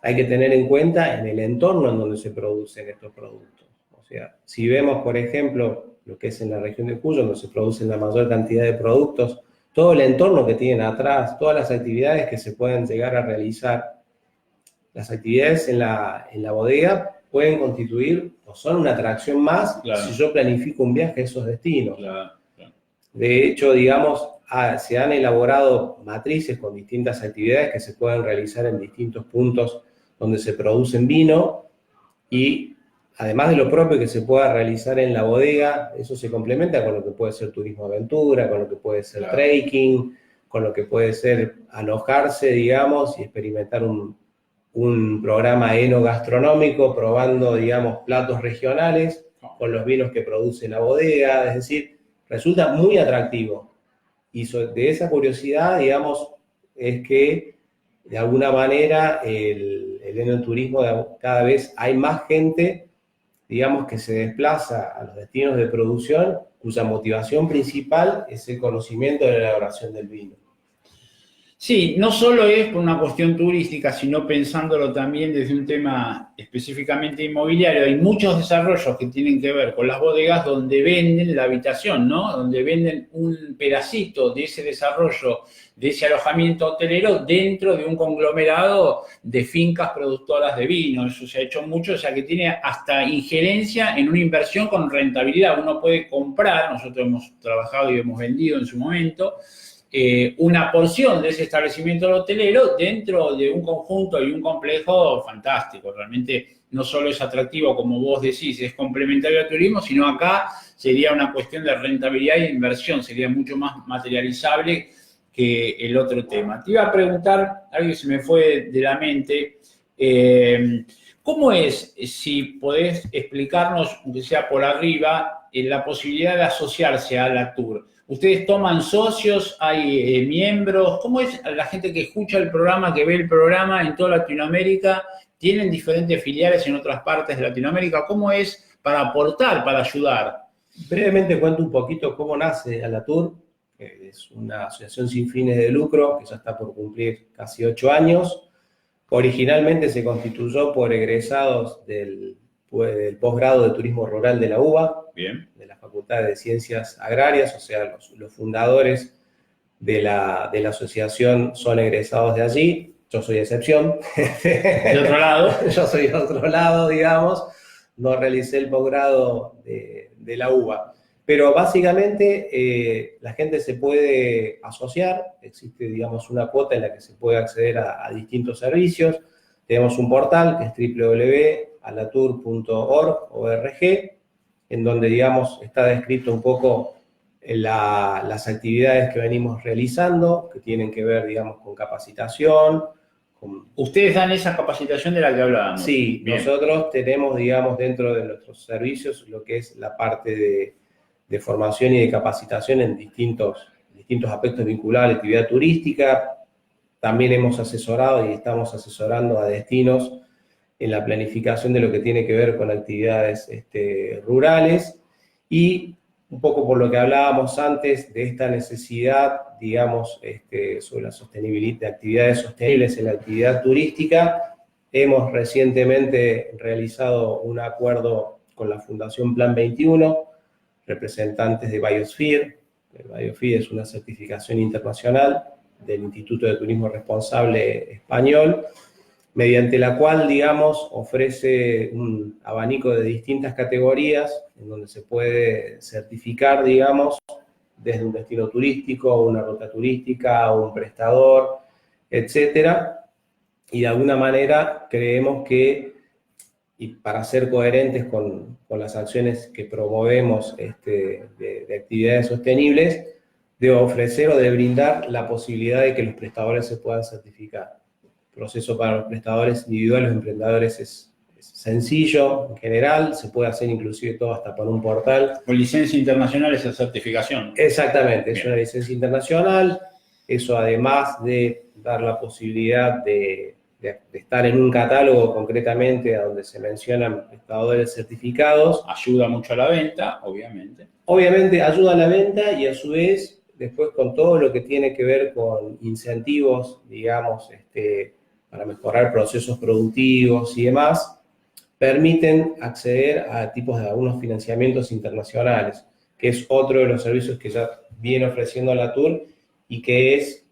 hay que tener en cuenta en el entorno en donde se producen estos productos. O sea, si vemos, por ejemplo, lo que es en la región de Cuyo, donde se producen la mayor cantidad de productos, todo el entorno que tienen atrás, todas las actividades que se pueden llegar a realizar. Las actividades en la bodega pueden constituir o son una atracción más Claro. si yo planifico un viaje a esos destinos. Claro. De hecho, digamos, se han elaborado matrices con distintas actividades que se pueden realizar en distintos puntos donde se producen vino y además de lo propio que se pueda realizar en la bodega, eso se complementa con lo que puede ser turismo aventura, con lo que puede ser Claro. trekking, con lo que puede ser alojarse, digamos, y experimentar un programa enogastronómico probando, digamos, platos regionales con los vinos que produce la bodega, es decir, resulta muy atractivo. Y de esa curiosidad, digamos, es que de alguna manera el enoturismo cada vez hay más gente, digamos, que se desplaza a los destinos de producción cuya motivación principal es el conocimiento de la elaboración del vino. Sí, no solo es por una cuestión turística, sino pensándolo también desde un tema específicamente inmobiliario. Hay muchos desarrollos que tienen que ver con las bodegas donde venden la habitación, ¿no? Donde venden un pedacito de ese desarrollo, de ese alojamiento hotelero dentro de un conglomerado de fincas productoras de vino. Eso se ha hecho mucho, o sea que tiene hasta injerencia en una inversión con rentabilidad. Uno puede comprar, nosotros hemos trabajado y hemos vendido en su momento, una porción de ese establecimiento hotelero dentro de un conjunto y un complejo fantástico. Realmente no solo es atractivo, como vos decís, es complementario al turismo, sino acá sería una cuestión de rentabilidad y de inversión, sería mucho más materializable que el otro tema. Te iba a preguntar, algo que se me fue de la mente, ¿cómo es, si podés explicarnos, aunque sea por arriba, la posibilidad de asociarse a la Tour? ¿Ustedes toman socios? ¿Hay miembros? ¿Cómo es la gente que escucha el programa, que ve el programa en toda Latinoamérica? ¿Tienen diferentes filiales en otras partes de Latinoamérica? ¿Cómo es para aportar, para ayudar? Brevemente cuento un poquito cómo nace ALATUR. Es una asociación sin fines de lucro que ya está por cumplir casi 8 años. Originalmente se constituyó por egresados del posgrado de Turismo Rural de la UBA, Bien. de la Facultad de Ciencias Agrarias, o sea, los fundadores de la asociación son egresados de allí. Yo soy excepción. ¿De otro lado? Yo soy de otro lado, digamos. No realicé el posgrado de la UBA. Pero básicamente la gente se puede asociar, existe, digamos, una cuota en la que se puede acceder a distintos servicios. Tenemos un portal que es www.alatur.org, en donde, digamos, está descrito un poco las actividades que venimos realizando, que tienen que ver, digamos, con capacitación. ¿Ustedes dan esa capacitación de la que hablábamos? Sí, bien. Nosotros tenemos, digamos, dentro de nuestros servicios lo que es la parte de formación y de capacitación en distintos aspectos vinculados a la actividad turística. También hemos asesorado y estamos asesorando a destinos en la planificación de lo que tiene que ver con actividades rurales y un poco por lo que hablábamos antes de esta necesidad, digamos, sobre la sostenibilidad, de actividades sostenibles en la actividad turística. Hemos recientemente realizado un acuerdo con la Fundación Plan 21, representantes de Biosphere. Biosphere es una certificación internacional del Instituto de Turismo Responsable Español, mediante la cual, digamos, ofrece un abanico de distintas categorías en donde se puede certificar, digamos, desde un destino turístico, una ruta turística, un prestador, etcétera. Y de alguna manera creemos que, y para ser coherentes con las acciones que promovemos de actividades sostenibles, de ofrecer o de brindar la posibilidad de que los prestadores se puedan certificar. El proceso para los prestadores individuales o emprendedores es sencillo, en general, se puede hacer inclusive todo hasta por un portal. Con licencia internacional esa certificación. Exactamente, Bien. Es una licencia internacional, eso además de dar la posibilidad de estar en un catálogo concretamente a donde se mencionan prestadores certificados. Ayuda mucho a la venta, obviamente. Obviamente ayuda a la venta y a su vez después con todo lo que tiene que ver con incentivos, digamos, para mejorar procesos productivos y demás, permiten acceder a tipos de algunos financiamientos internacionales. que es otro de los servicios que ya viene ofreciendo Latour y que es,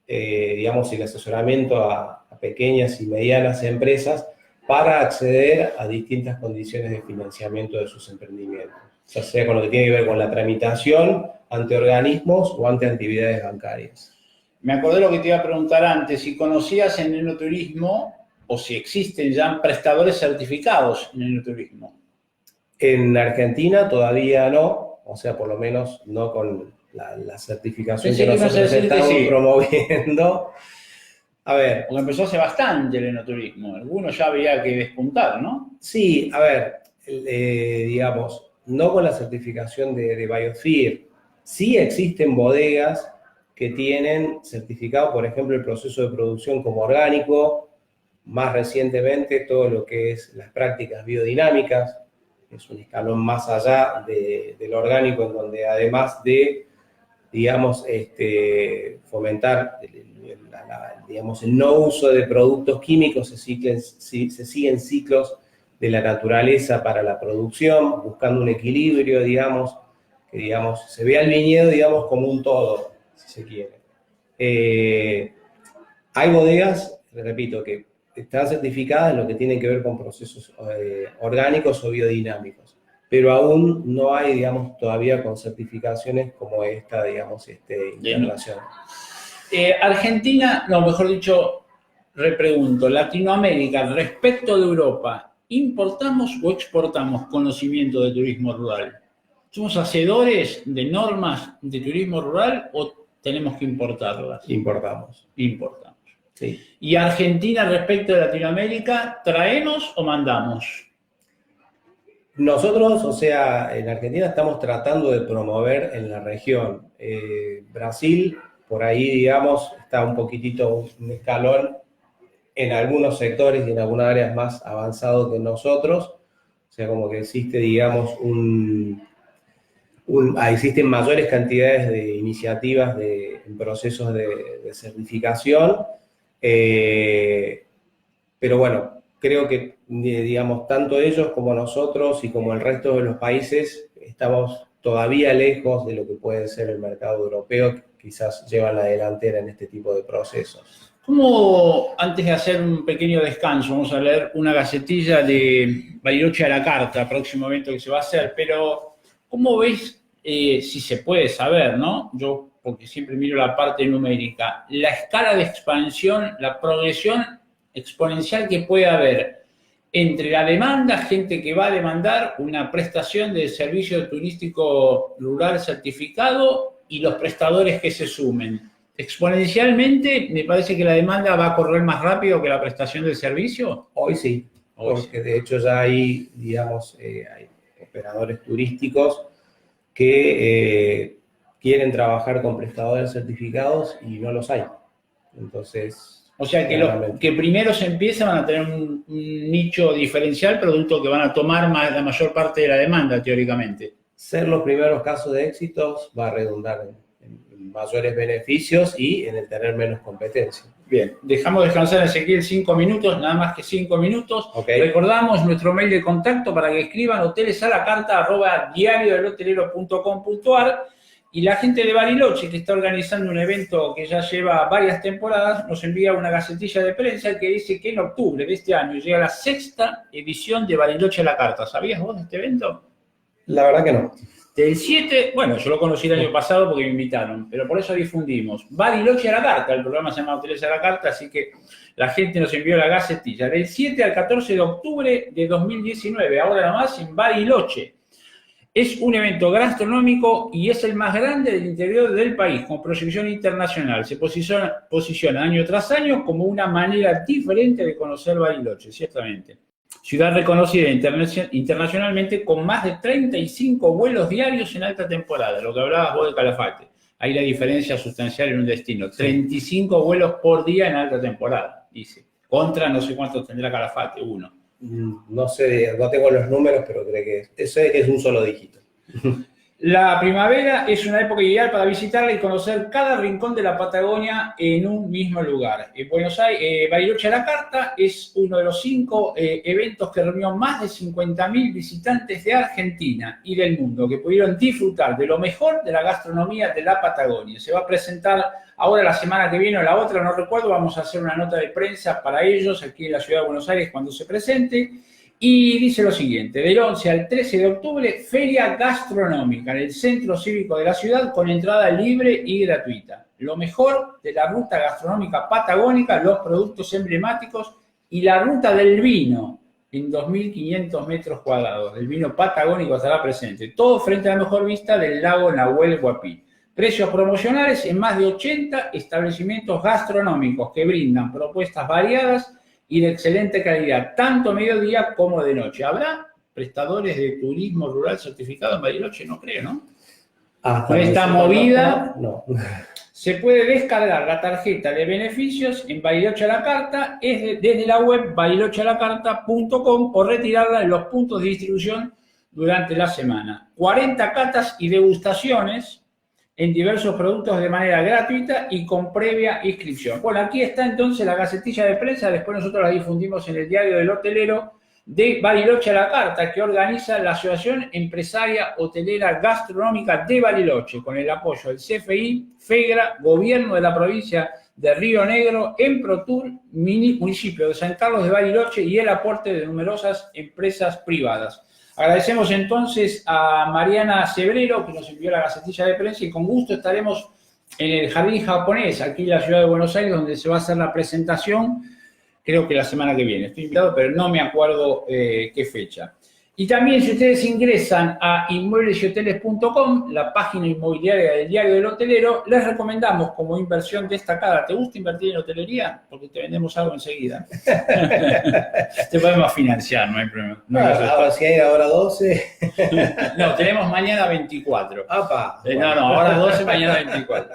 digamos, el asesoramiento a pequeñas y medianas empresas para acceder a distintas condiciones de financiamiento de sus emprendimientos, ya sea con lo que tiene que ver con la tramitación ante organismos o ante actividades bancarias. Me acordé lo que te iba a preguntar antes, si conocías en enoturismo o si existen ya prestadores certificados en enoturismo. En Argentina todavía no, o sea, por lo menos no con la certificación que nosotros estamos promoviendo. A ver. Porque empezó hace bastante el enoturismo, algunos ya había que despuntar, ¿no? Sí, a ver, digamos, no con la certificación de Biosphere. Sí existen bodegas que tienen certificado, por ejemplo, el proceso de producción como orgánico, más recientemente todo lo que es las prácticas biodinámicas, es un escalón más allá del orgánico, en donde además de, digamos, fomentar digamos, el no uso de productos químicos, se siguen ciclos de la naturaleza para la producción, buscando un equilibrio, digamos, que digamos, se vea el viñedo, digamos, como un todo, si se quiere. Hay bodegas, repito, que están certificadas en lo que tiene que ver con procesos orgánicos o biodinámicos, pero aún no hay, digamos, todavía con certificaciones como esta, digamos, internacional. Argentina, no, mejor dicho, repregunto, Latinoamérica, respecto de Europa, ¿importamos o exportamos conocimiento de turismo rural? ¿Somos hacedores de normas de turismo rural o tenemos que importarlas? Importamos. Importamos. Sí. ¿Y Argentina respecto de Latinoamérica, traemos o mandamos? Nosotros, o sea, en Argentina estamos tratando de promover en la región. Brasil, por ahí, digamos, está un poquitito, un escalón en algunos sectores y en algunas áreas más avanzado que nosotros. O sea, como que existe, digamos, existen mayores cantidades de iniciativas en procesos de certificación. Pero bueno, creo que, digamos, tanto ellos como nosotros y como el resto de los países estamos todavía lejos de lo que puede ser el mercado europeo, que quizás llevan la delantera en este tipo de procesos. ¿Cómo, antes de hacer un pequeño descanso, vamos a leer una gacetilla de Bariloche a la carta, próximo evento que se va a hacer, pero ¿cómo ves, si se puede saber, ¿no? Yo, porque siempre miro la parte numérica, la escala de expansión, la progresión exponencial que puede haber entre la demanda, gente que va a demandar una prestación de servicio turístico rural certificado y los prestadores que se sumen? Exponencialmente, me parece que la demanda va a correr más rápido que la prestación del servicio. Hoy sí, porque de hecho ya hay, digamos, hay operadores turísticos que quieren trabajar con prestadores certificados y no los hay. Entonces... O sea, que primero se empieza, van a tener un nicho diferencial, producto que van a tomar la mayor parte de la demanda, teóricamente. Ser los primeros casos de éxitos va a redundar en mayores beneficios y en el tener menos competencia. Bien, dejamos descansar a Ezequiel 5 minutos, nada más que 5 minutos. Okay. Recordamos nuestro mail de contacto para que escriban hotelesalacarta@diariodelotelero.com.ar. Y la gente de Bariloche, que está organizando un evento que ya lleva varias temporadas, nos envía una gacetilla de prensa que dice que en octubre de este año llega la 6ª edición de Bariloche a la carta. ¿Sabías vos de este evento? La verdad que no. Del 7, bueno, yo lo conocí el año pasado porque me invitaron, pero por eso difundimos. Bariloche a la carta, el programa se llama Hoteles a la carta, así que la gente nos envió la gacetilla. Del 7 al 14 de octubre de 2019, ahora nomás en Bariloche. Es un evento gastronómico y es el más grande del interior del país, con proyección internacional. Se posiciona año tras año como una manera diferente de conocer Bariloche, ciertamente. Ciudad reconocida internacionalmente con más de 35 vuelos diarios en alta temporada, lo que hablabas vos de Calafate. Ahí la diferencia sustancial en un destino. 35 vuelos por día en alta temporada, dice. Contra no sé cuántos tendrá Calafate, uno. No sé, no tengo los números, pero creo que sé que es un solo dígito. La primavera es una época ideal para visitarla y conocer cada rincón de la Patagonia en un mismo lugar. En Buenos Aires, Bariloche a la Carta es uno de los 5 eventos que reunió más de 50.000 visitantes de Argentina y del mundo que pudieron disfrutar de lo mejor de la gastronomía de la Patagonia. Se va a presentar ahora la semana que viene o la otra, no recuerdo, vamos a hacer una nota de prensa para ellos aquí en la ciudad de Buenos Aires cuando se presente. Y dice lo siguiente: del 11 al 13 de octubre, feria gastronómica en el Centro Cívico de la ciudad con entrada libre y gratuita. Lo mejor de la ruta gastronómica patagónica, los productos emblemáticos y la ruta del vino en 2.500 metros cuadrados. El vino patagónico estará presente. Todo frente a la mejor vista del lago Nahuel Huapi. Precios promocionales en más de 80 establecimientos gastronómicos que brindan propuestas variadas y de excelente calidad, tanto a mediodía como de noche. ¿Habrá prestadores de turismo rural certificados en Bariloche? No creo, ¿no? Con esta movida no. Se puede descargar la tarjeta de beneficios en Bariloche a la Carta desde la web barilochealacarta.com o retirarla en los puntos de distribución durante la semana. 40 catas y degustaciones en diversos productos de manera gratuita y con previa inscripción. Bueno, aquí está entonces la gacetilla de prensa, después nosotros la difundimos en el diario del hotelero de Bariloche a la Carta, que organiza la Asociación Empresaria Hotelera Gastronómica de Bariloche, con el apoyo del CFI, FEGRA, Gobierno de la provincia de Río Negro, Emprotur, municipio de San Carlos de Bariloche y el aporte de numerosas empresas privadas. Agradecemos entonces a Mariana Cebrero, que nos envió la gacetilla de prensa, y con gusto estaremos en el Jardín Japonés, aquí en la ciudad de Buenos Aires, donde se va a hacer la presentación, creo que la semana que viene. Estoy invitado, pero no me acuerdo qué fecha. Y también, si ustedes ingresan a inmueblesyhoteles.com, la página inmobiliaria del diario del hotelero, les recomendamos como inversión destacada. ¿Te gusta invertir en hotelería? Porque te vendemos algo enseguida. Te podemos financiar, no hay problema. No, ahora si hay ahora 12. No, tenemos mañana 24. ¡Apa! No, ahora 12, mañana 24.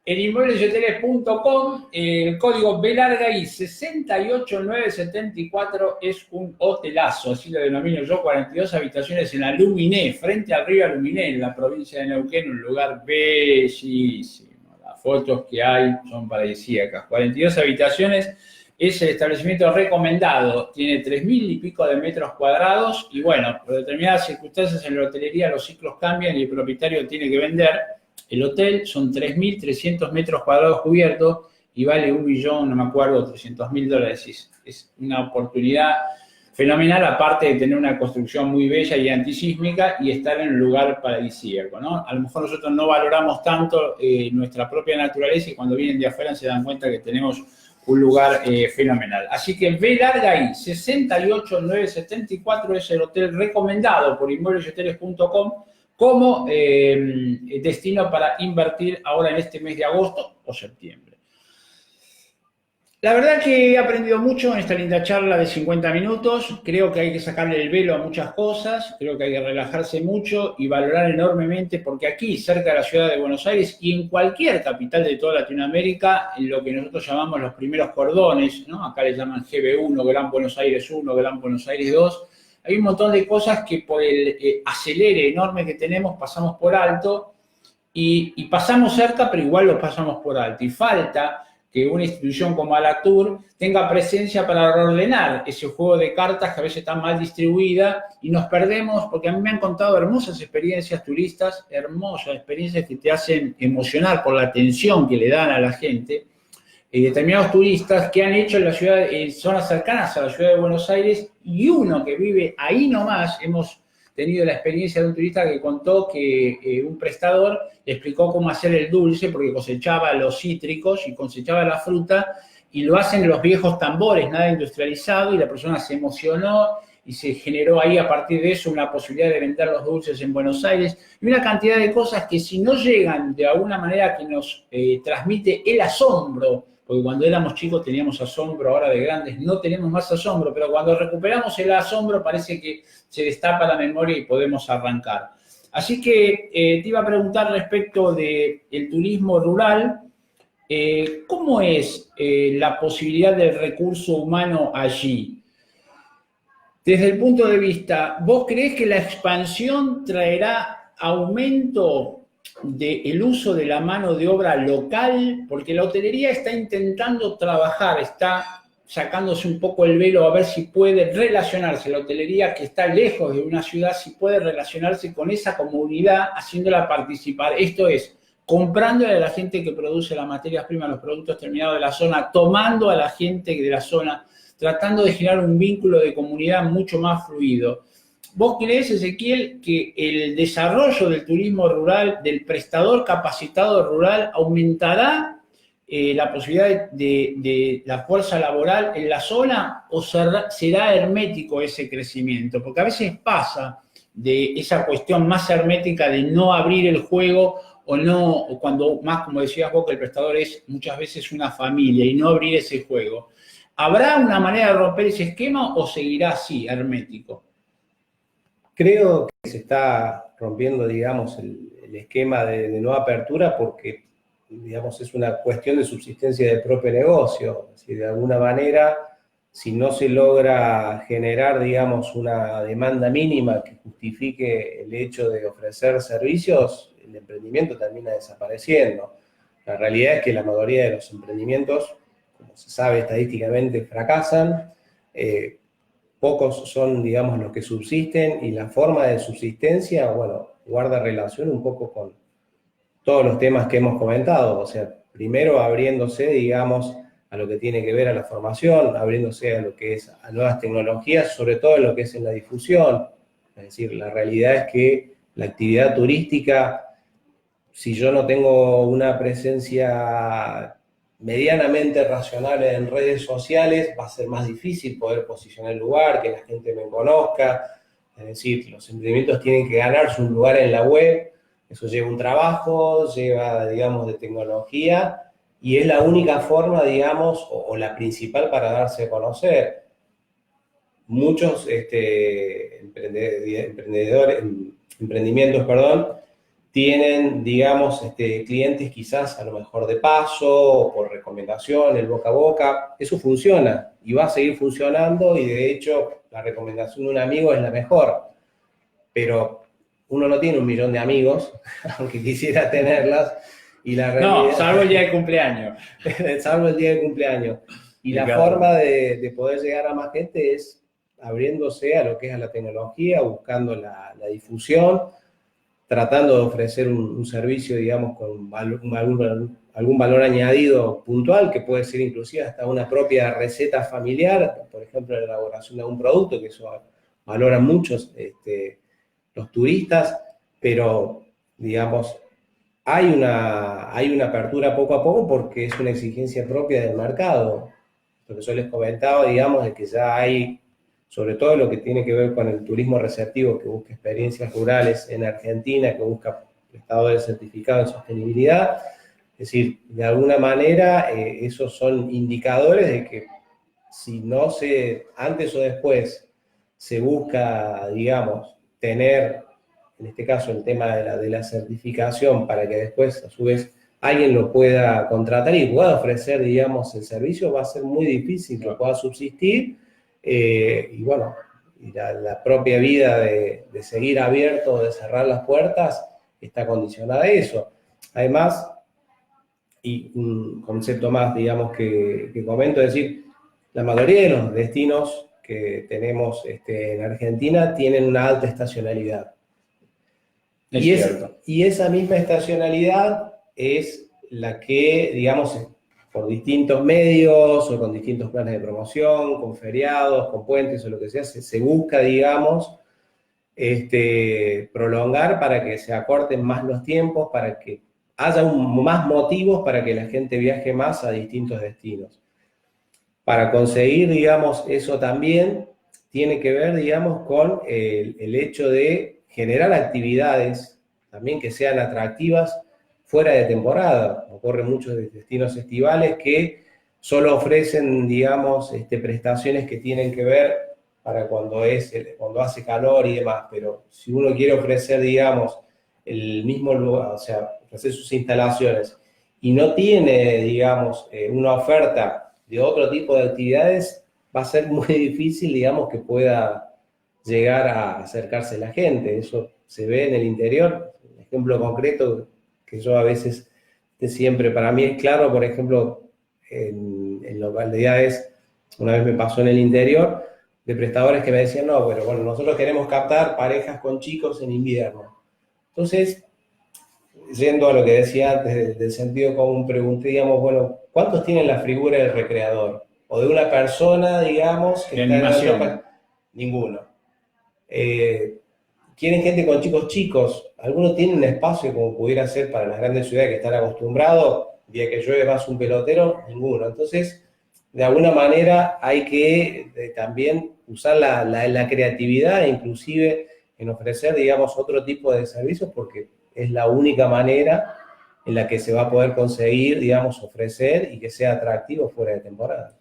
En inmueblesyhoteles.com, el código BLargaI 68974 es un hotelazo, así lo denomino yo, 42 habitaciones en la Luminé, frente al río Luminé, en la provincia de Neuquén, un lugar bellísimo. Las fotos que hay son paradisíacas. 42 habitaciones, es el establecimiento recomendado, tiene 3.000 y pico de metros cuadrados y bueno, por determinadas circunstancias en la hotelería los ciclos cambian y el propietario tiene que vender. El hotel son 3.300 metros cuadrados cubiertos y vale $1.300.000. Es una oportunidad fenomenal, aparte de tener una construcción muy bella y antisísmica y estar en un lugar paradisíaco, ¿no? A lo mejor nosotros no valoramos tanto nuestra propia naturaleza y cuando vienen de afuera se dan cuenta que tenemos un lugar fenomenal. Así que BLargaI 68974 es el hotel recomendado por inmuebleshoteles.com como destino para invertir ahora en este mes de agosto o septiembre. La verdad que he aprendido mucho en esta linda charla de 50 minutos. Creo que hay que sacarle el velo a muchas cosas, creo que hay que relajarse mucho y valorar enormemente, porque aquí, cerca de la ciudad de Buenos Aires y en cualquier capital de toda Latinoamérica, en lo que nosotros llamamos los primeros cordones, ¿no? Acá le llaman GB1, Gran Buenos Aires 1, Gran Buenos Aires 2, hay un montón de cosas que por el acelere enorme que tenemos pasamos por alto y pasamos cerca, pero igual lo pasamos por alto. Y falta que una institución como Alatur tenga presencia para reordenar ese juego de cartas que a veces está mal distribuida y nos perdemos, porque a mí me han contado hermosas experiencias turistas, hermosas experiencias que te hacen emocionar por la atención que le dan a la gente. Determinados turistas que han hecho en la ciudad, en zonas cercanas a la ciudad de Buenos Aires, y uno que vive ahí nomás. Hemos tenido la experiencia de un turista que contó que un prestador le explicó cómo hacer el dulce, porque cosechaba los cítricos y cosechaba la fruta, y lo hacen los viejos tambores, nada industrializado, y la persona se emocionó y se generó ahí a partir de eso una posibilidad de vender los dulces en Buenos Aires, y una cantidad de cosas que si no llegan de alguna manera que nos transmite el asombro, porque cuando éramos chicos teníamos asombro, ahora de grandes no tenemos más asombro, pero cuando recuperamos el asombro parece que se destapa la memoria y podemos arrancar. Así que te iba a preguntar respecto del turismo rural, ¿cómo es la posibilidad del recurso humano allí? Desde el punto de vista, ¿vos creés que la expansión traerá aumento del uso de la mano de obra local, porque la hotelería está intentando trabajar, está sacándose un poco el velo a ver si puede relacionarse, la hotelería que está lejos de una ciudad, si puede relacionarse con esa comunidad, haciéndola participar. Esto es, comprándole a la gente que produce las materias primas, los productos terminados de la zona, tomando a la gente de la zona, tratando de generar un vínculo de comunidad mucho más fluido. ¿Vos creés, Ezequiel, que el desarrollo del turismo rural, del prestador capacitado rural, aumentará la posibilidad de la fuerza laboral en la zona o será hermético ese crecimiento? Porque a veces pasa de esa cuestión más hermética de no abrir el juego o no, o cuando más, como decías vos, que el prestador es muchas veces una familia y no abrir ese juego. ¿Habrá una manera de romper ese esquema o seguirá así, hermético? Creo que se está rompiendo, digamos, el esquema de no apertura porque, digamos, es una cuestión de subsistencia del propio negocio. Si de alguna manera, si no se logra generar, digamos, una demanda mínima que justifique el hecho de ofrecer servicios, el emprendimiento termina desapareciendo. La realidad es que la mayoría de los emprendimientos, como se sabe estadísticamente, fracasan. Pocos son, digamos, los que subsisten y la forma de subsistencia, bueno, guarda relación un poco con todos los temas que hemos comentado. O sea, primero abriéndose, digamos, a lo que tiene que ver a la formación, abriéndose a lo que es a nuevas tecnologías, sobre todo en lo que es en la difusión. Es decir, la realidad es que la actividad turística, si yo no tengo una presencia medianamente racional en redes sociales, va a ser más difícil poder posicionar el lugar, que la gente me conozca. Es decir, los emprendimientos tienen que ganarse un lugar en la web, eso lleva un trabajo, lleva, digamos, de tecnología, y es la única forma, digamos, o la principal para darse a conocer. Muchos emprendimientos, perdón, tienen, digamos, clientes quizás a lo mejor de paso o por recomendación, el boca a boca. Eso funciona y va a seguir funcionando y de hecho la recomendación de un amigo es la mejor. Pero uno no tiene 1.000.000 de amigos, aunque quisiera tenerlas. Y la realidad, no, salvo el día de cumpleaños. Salvo el día de cumpleaños. Y la forma de poder llegar a más gente es abriéndose a lo que es a la tecnología, buscando la difusión, tratando de ofrecer un servicio, digamos, con algún valor añadido puntual, que puede ser inclusive hasta una propia receta familiar, por ejemplo, la elaboración de un producto, que eso valoran muchos los turistas, pero, digamos, hay una apertura poco a poco porque es una exigencia propia del mercado. Lo que yo les comentaba, digamos, de que ya hay, sobre todo lo que tiene que ver con el turismo receptivo, que busca experiencias rurales en Argentina, que busca prestadores certificados en sostenibilidad. Es decir, de alguna manera, esos son indicadores de que si no se, antes o después, se busca, digamos, tener, en este caso, el tema de la certificación para que después, a su vez, alguien lo pueda contratar y pueda ofrecer, digamos, el servicio, va a ser muy difícil que pueda subsistir. Y bueno, y la propia vida de seguir abierto, de cerrar las puertas, está condicionada a eso. Además, y un concepto más, digamos, que comento, es decir, la mayoría de los destinos que tenemos en Argentina tienen una alta estacionalidad. Y esa misma estacionalidad es la que, digamos, por distintos medios o con distintos planes de promoción, con feriados, con puentes o lo que sea, se busca, digamos, prolongar para que se acorten más los tiempos, para que haya más motivos para que la gente viaje más a distintos destinos. Para conseguir, digamos, eso también tiene que ver, digamos, con el hecho de generar actividades también que sean atractivas fuera de temporada. Ocurre muchos destinos estivales que solo ofrecen, digamos, prestaciones que tienen que ver para cuando hace calor y demás, pero si uno quiere ofrecer, digamos, el mismo lugar, o sea, ofrecer sus instalaciones y no tiene, digamos, una oferta de otro tipo de actividades, va a ser muy difícil, digamos, que pueda llegar a acercarse la gente. Eso se ve en el interior. Un ejemplo concreto que yo a veces siempre, para mí es claro, por ejemplo, en localidades, una vez me pasó en el interior, de prestadores que me decían, no, pero bueno, nosotros queremos captar parejas con chicos en invierno. Entonces, yendo a lo que decía antes del sentido común, pregunté, digamos, bueno, ¿cuántos tienen la figura del recreador? O de una persona, digamos, que De está animación. en ninguno. ¿Quieren gente con chicos chicos? ¿Alguno tiene un espacio como pudiera ser para las grandes ciudades que están acostumbrados? Día que llueve más un pelotero, ninguno. Entonces, de alguna manera hay que también usar la creatividad, inclusive en ofrecer, digamos, otro tipo de servicios, porque es la única manera en la que se va a poder conseguir, digamos, ofrecer y que sea atractivo fuera de temporada.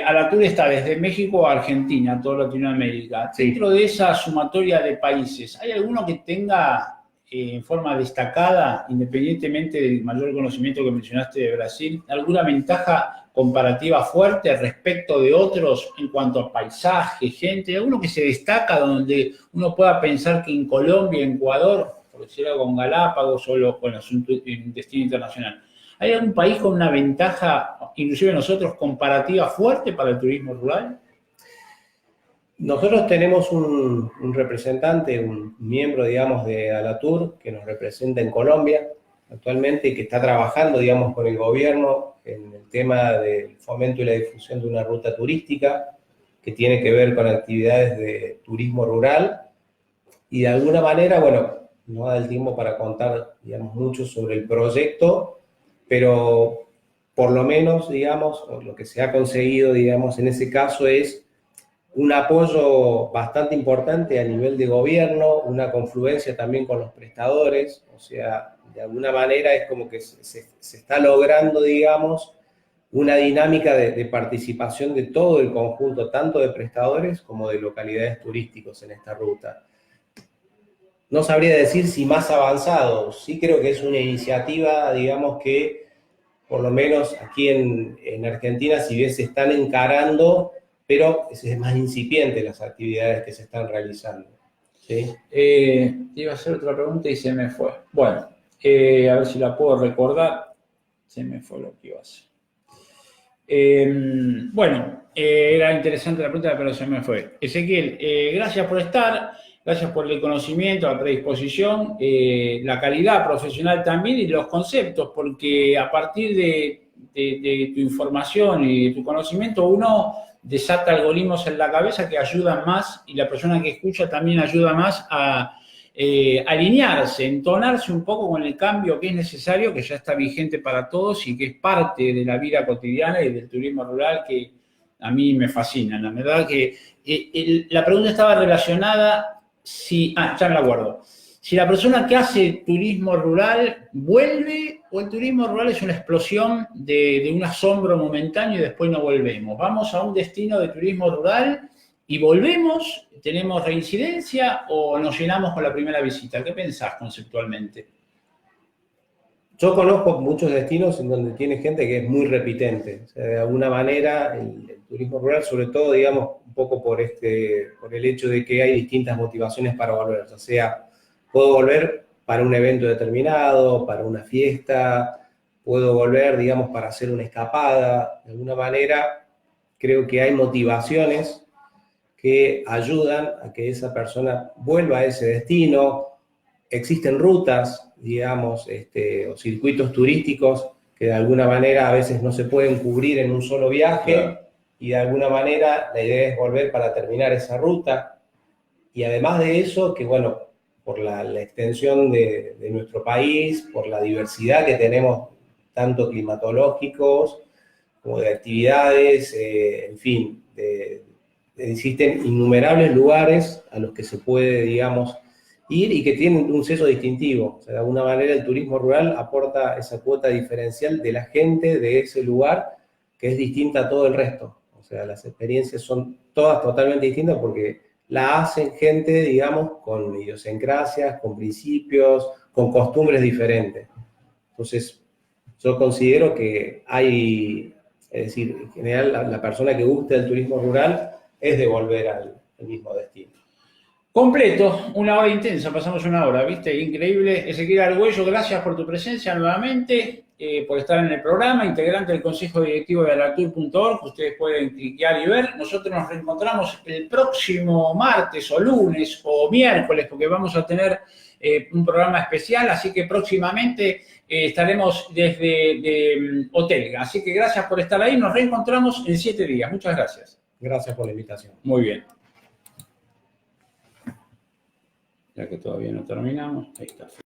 Alatur está desde México a Argentina, toda Latinoamérica. Sí. Dentro de esa sumatoria de países, ¿hay alguno que tenga en forma destacada, independientemente del mayor conocimiento que mencionaste de Brasil, alguna ventaja comparativa fuerte respecto de otros en cuanto a paisaje, gente? ¿Alguno que se destaca donde uno pueda pensar que en Colombia, en Ecuador, por decirlo con Galápagos o con el destino internacional, ¿hay algún país con una ventaja, inclusive nosotros, comparativa fuerte para el turismo rural? Nosotros tenemos un representante, un miembro, digamos, de Alatur que nos representa en Colombia actualmente y que está trabajando, digamos, con el gobierno en el tema del fomento y la difusión de una ruta turística que tiene que ver con actividades de turismo rural y de alguna manera, bueno, no da el tiempo para contar, digamos, mucho sobre el proyecto, pero por lo menos, digamos, lo que se ha conseguido, digamos, en ese caso es un apoyo bastante importante a nivel de gobierno, una confluencia también con los prestadores, o sea, de alguna manera es como que se está logrando, digamos, una dinámica de participación de todo el conjunto, tanto de prestadores como de localidades turísticos en esta ruta. No sabría decir si más avanzado, sí creo que es una iniciativa, digamos, que por lo menos aquí en Argentina, si bien se están encarando, pero es más incipiente las actividades que se están realizando. ¿Sí? Iba a hacer otra pregunta y se me fue. Bueno, a ver si la puedo recordar. Se me fue lo que iba a hacer. Bueno, era interesante la pregunta, pero se me fue. Ezequiel, gracias por estar, gracias por el conocimiento, la predisposición, la calidad profesional también y los conceptos, porque a partir de tu información y de tu conocimiento uno desata algoritmos en la cabeza que ayudan más y la persona que escucha también ayuda más a alinearse, entonarse un poco con el cambio que es necesario, que ya está vigente para todos y que es parte de la vida cotidiana y del turismo rural que a mí me fascina. La verdad que la pregunta estaba relacionada si, ya me la acuerdo, si la persona que hace turismo rural vuelve o el turismo rural es una explosión de un asombro momentáneo y después no volvemos. Vamos a un destino de turismo rural y volvemos, tenemos reincidencia o nos llenamos con la primera visita. ¿Qué pensás conceptualmente? Yo conozco muchos destinos en donde tiene gente que es muy repitente. O sea, de alguna manera, el turismo rural, sobre todo, digamos, un poco por el hecho de que hay distintas motivaciones para volver. O sea, puedo volver para un evento determinado, para una fiesta, puedo volver, digamos, para hacer una escapada. De alguna manera, creo que hay motivaciones que ayudan a que esa persona vuelva a ese destino. Existen rutas, digamos, o circuitos turísticos que de alguna manera a veces no se pueden cubrir en un solo viaje, claro, y de alguna manera la idea es volver para terminar esa ruta. Y además de eso, que bueno, por la extensión de nuestro país, por la diversidad que tenemos, tanto climatológicos como de actividades, en fin, existen innumerables lugares a los que se puede, digamos, ir y que tienen un sello distintivo. O sea, de alguna manera el turismo rural aporta esa cuota diferencial de la gente de ese lugar que es distinta a todo el resto. O sea, las experiencias son todas totalmente distintas porque la hacen gente, digamos, con idiosincrasias, con principios, con costumbres diferentes. Entonces, yo considero que hay, es decir, en general la persona que gusta del turismo rural es de volver al mismo destino. Completo, una hora intensa, pasamos una hora, ¿viste? Increíble. Ezequiel Argüello, gracias por tu presencia nuevamente, por estar en el programa, integrante del Consejo Directivo de Alactur.org, que ustedes pueden cliquear y ver. Nosotros nos reencontramos el próximo martes o lunes o miércoles, porque vamos a tener un programa especial, así que próximamente estaremos desde Hotelga. Así que gracias por estar ahí, nos reencontramos en 7 días. Muchas gracias. Gracias por la invitación. Muy bien. Ya que todavía no terminamos, ahí está.